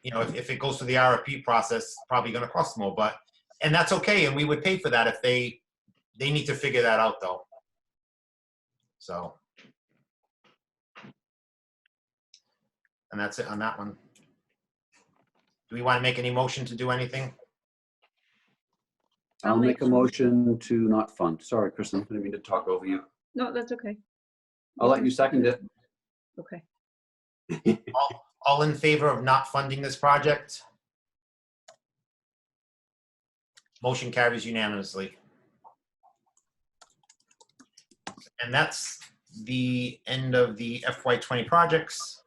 you know, if it goes through the RFP process, probably going to cost more. And that's okay. And we would pay for that if they need to figure that out though. So. And that's it on that one. Do we want to make any motion to do anything? I'll make a motion to not fund. Sorry, Kristen, I didn't mean to talk over you. No, that's okay. I'll let you second it. Okay. All in favor of not funding this project? Motion carries unanimously. And that's the end of the FY20 projects.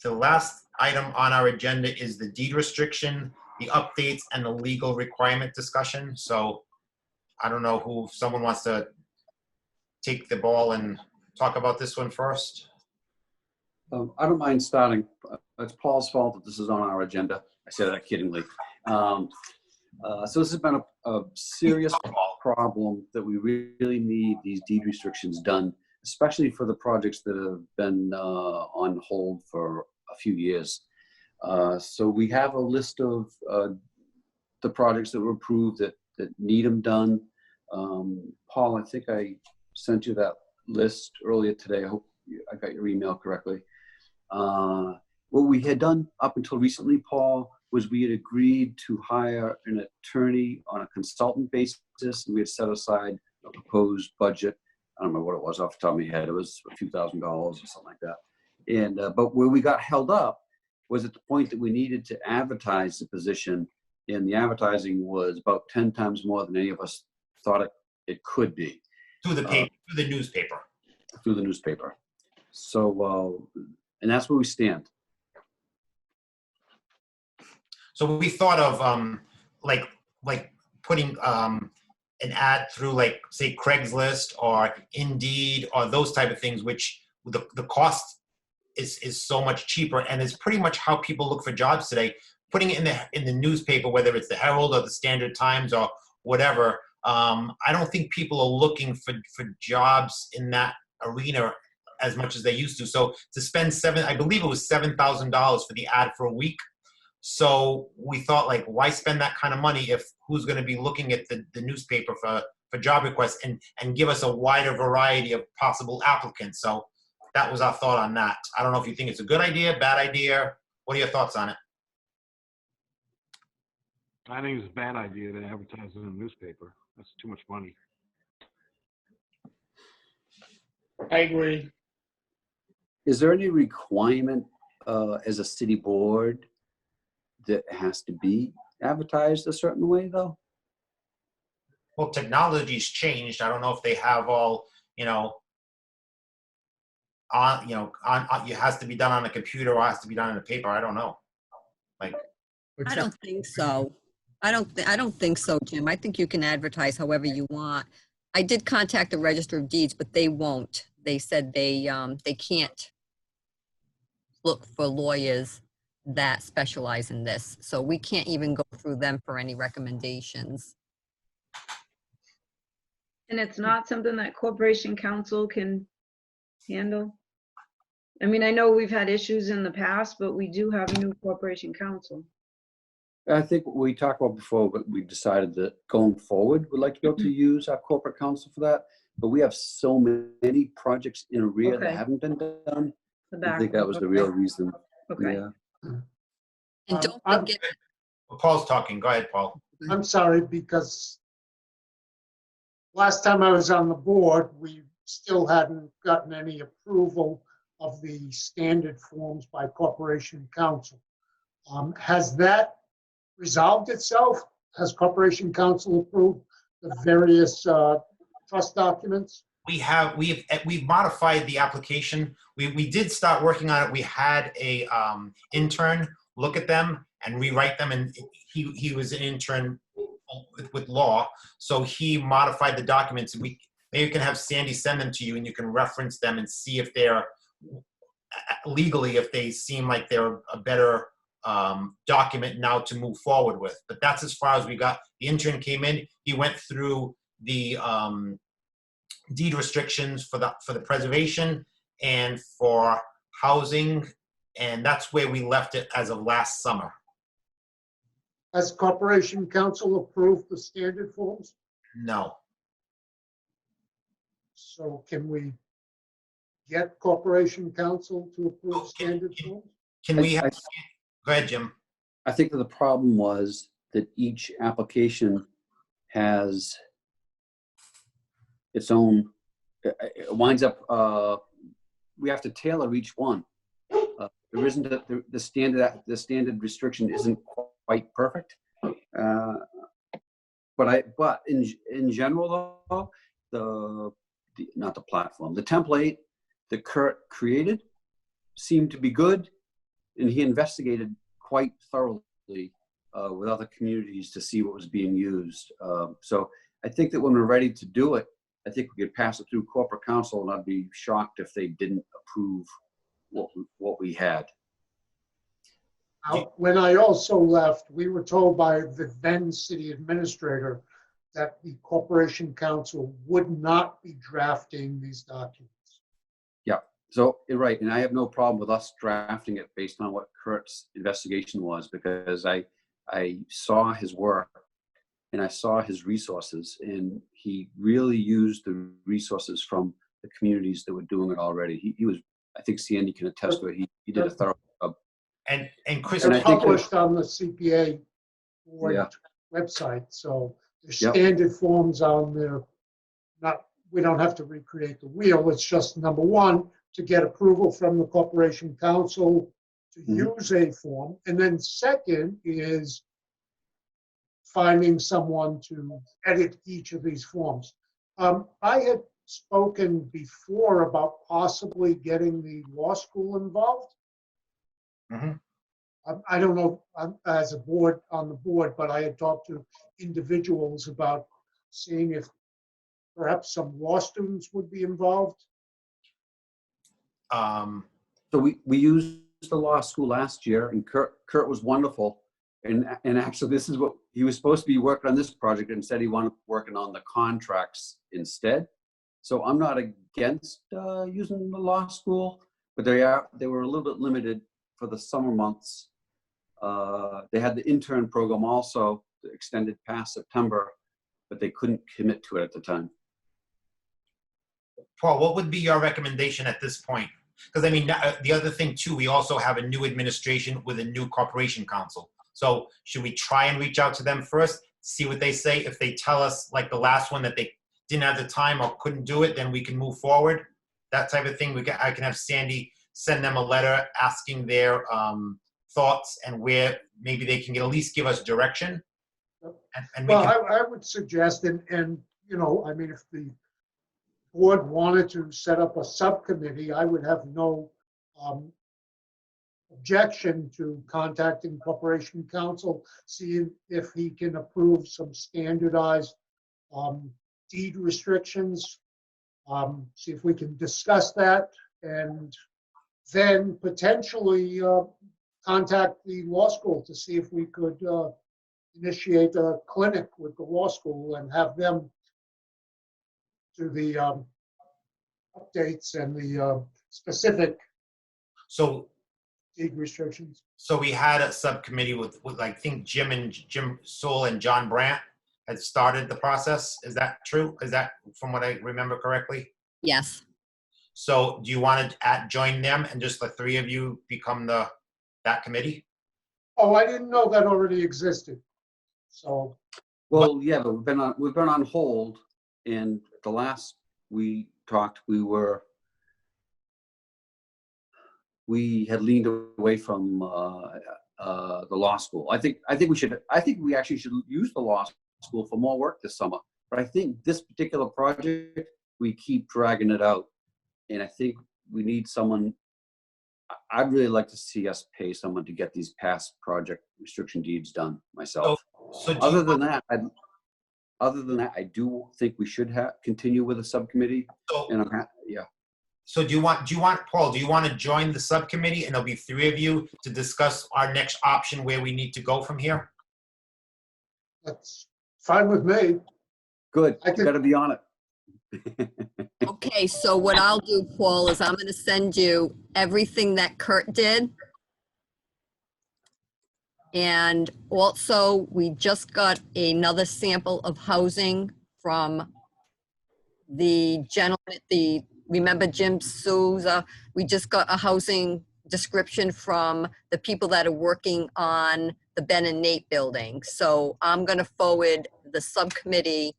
The last item on our agenda is the deed restriction, the updates, and the legal requirement discussion. So I don't know if someone wants to take the ball and talk about this one first. I don't mind starting. It's Paul's fault that this is on our agenda. I say that kiddingly. So this has been a serious problem that we really need these deed restrictions done, especially for the projects that have been on hold for a few years. So we have a list of the projects that were approved that need them done. Paul, I think I sent you that list earlier today. I hope I got your email correctly. What we had done up until recently, Paul, was we had agreed to hire an attorney on a consultant basis, and we had set aside a proposed budget. I don't remember what it was off the top of my head. It was a few $1,000s or something like that. And but where we got held up was at the point that we needed to advertise the position, and the advertising was about 10 times more than any of us thought it could be. Through the paper, through the newspaper. Through the newspaper. So, and that's where we stand. So we thought of like putting an ad through like say Craigslist or Indeed or those type of things, which the cost is so much cheaper, and it's pretty much how people look for jobs today. Putting it in the newspaper, whether it's the Herald or the Standard Times or whatever, I don't think people are looking for jobs in that arena as much as they used to. So to spend I believe it was $7,000 for the ad for a week. So we thought, like, why spend that kind of money if who's going to be looking at the newspaper for job requests and give us a wider variety of possible applicants. So that was our thought on that. I don't know if you think it's a good idea, bad idea. What are your thoughts on it? I think it's a bad idea to advertise in a newspaper. That's too much money. I agree. Is there any requirement as a city board that has to be advertised a certain way, though? Well, technology's changed. I don't know if they have all, it has to be done on a computer or has to be done in a paper. I don't know. Like, I don't think so. I don't think so, Jim. I think you can advertise however you want. I did contact the Register of Deeds, but they won't. They said they can't look for lawyers that specialize in this. So we can't even go through them for any recommendations. And it's not something that Corporation Council can handle? I mean, I know we've had issues in the past, but we do have new corporation counsel. I think we talked about before, but we decided that going forward, we'd like to be able to use our corporate counsel for that. But we have so many projects in arrear that Okay. haven't been done. The I think that was the backlog, real reason. okay. Yeah. And don't I'm- forget, Paul's talking. Go ahead, Paul. I'm sorry, because last time I was on the board, we still hadn't gotten any approval of the standard forms by Corporation Counsel. Has that resolved itself? Has Corporation Counsel approved the various trust documents? We've modified the application. We did start working on it. We had a intern look at them and rewrite them, and he was an intern with law, so he modified the documents. Maybe you can have Sandy send them to you, and you can reference them and see if they're legally, if they seem like they're a better document now to move forward with. But that's as far as we got. The intern came in. He went through the deed restrictions for the preservation and for housing, and that's where we left it as of last summer. Has Corporation Counsel approved the standard forms? No. So can we get Corporation Counsel to approve standard forms? Can we have, I- go ahead, Jim. I think that the problem was that each application has its own, it winds up, we have to tailor each one. There isn't the standard restriction isn't quite perfect. But in general though, not the platform, the template that Kurt created seemed to be good, and he investigated quite thoroughly with other communities to see what was being used. So I think that when we're ready to do it, I think we could pass it through corporate counsel, and I'd be shocked if they didn't approve what we had. When I also left, we were told by the then city administrator that the Corporation Counsel would not be drafting these documents. Yeah, so you're right, and I have no problem with us drafting it based on what Kurt's investigation was, because I saw his work and I saw his resources, and he really used the resources from the communities that were doing it already. He was, I think Sandy can attest to it, he did a thorough job. And Chris, And I They're think published on the CPA board Yeah. website, so there's Yep. standard forms on there. We don't have to recreate the wheel. It's just, number one, to get approval from the Corporation Counsel to use a form. And then second is finding someone to edit each of these forms. I had spoken before about possibly getting the law school involved. Mhm. I don't know, as a board, on the board, but I had talked to individuals about seeing if perhaps some law students would be involved. So we used the law school last year, and Kurt was wonderful. And actually, this is what he was supposed to be working on, this project, and said he wanted working on the contracts instead. So I'm not against using the law school, but they were a little bit limited for the summer months. They had the intern program also extended past September, but they couldn't commit to it at the time. Paul, what would be your recommendation at this point? Because I mean, the other thing too, we also have a new administration with a new corporation counsel. So should we try and reach out to them first, see what they say? If they tell us, like the last one, that they didn't have the time or couldn't do it, then we can move forward. That type of thing. I can have Sandy send them a letter asking their thoughts and where maybe they can at least give us direction. And we Well, can, I would suggest, and you know, I mean, if the board wanted to set up a subcommittee, I would have no objection to contacting Corporation Counsel, seeing if he can approve some standardized deed restrictions. See if we can discuss that, and then potentially contact the law school to see if we could initiate a clinic with the law school and have them do the updates and the specific So, deed restrictions. so we had a subcommittee with I think Jim Soul and John Brandt had started the process. Is that true? Is that from what I remember correctly? Yes. So do you want to join them and just the three of you become that committee? Oh, I didn't know that already existed. So, Well, yeah, but we've been on hold, and the last we talked, we had leaned away from the law school. I think we actually should use the law school for more work this summer. But I think this particular project, we keep dragging it out, and I think we need someone. I'd really like to see us pay someone to get these past project restriction deeds done myself. So do Other you, than that, I do think we should continue with a subcommittee. so, And yeah. so do you want, Paul, do you want to join the subcommittee and there'll be three of you to discuss our next option where we need to go from here? that's fine with me. Good. I You think- got to be on it. Okay, so what I'll do, Paul, is I'm going to send you everything that Kurt did. And also, we just got another sample of housing from the gentleman, remember Jim Souza? We just got a housing description from the people that are working on the Ben and Nate building. So I'm going to forward the subcommittee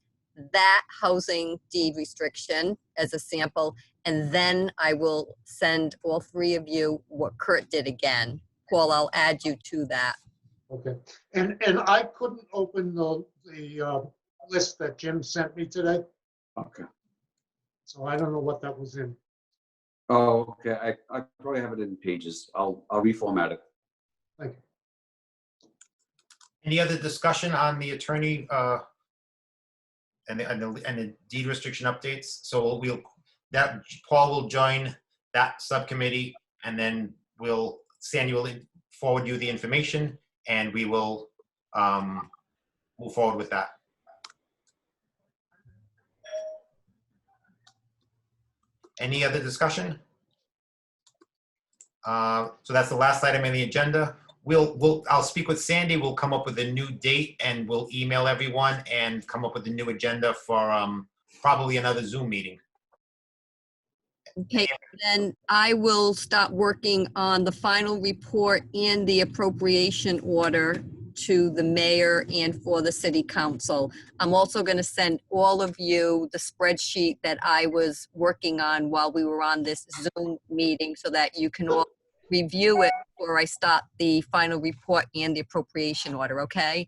that housing deed restriction as a sample, and then I will send all three of you what Kurt did again. Paul, I'll add you to that. Okay. And I couldn't open the list that Jim sent me today, Okay. so I don't know what that was in. Oh, okay. I probably have it in pages. I'll reformat it. Thank you. Any other discussion on the attorney and the deed restriction updates? So Paul will join that subcommittee, and then Sandy will forward you the information, and we will move forward with that. Any other discussion? So that's the last item on the agenda. I'll speak with Sandy. We'll come up with a new date, and we'll email everyone and come up with a new agenda for probably another Zoom meeting. Okay, then I will start working on the final report and the appropriation order to the mayor and for the city council. I'm also going to send all of you the spreadsheet that I was working on while we were on this Zoom meeting so that you can all review it before I start the final report and the appropriation order, okay?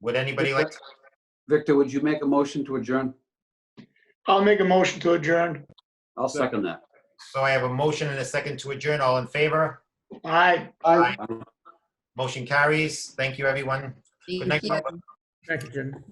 Would anybody like to? Victor, would you make a motion to adjourn? I'll make a motion to adjourn. I'll second that. So I have a motion and a second to adjourn. All in favor? Aye. Aye. Motion carries. Thank you, everyone. Good night. Thank you. Thank you, Jim.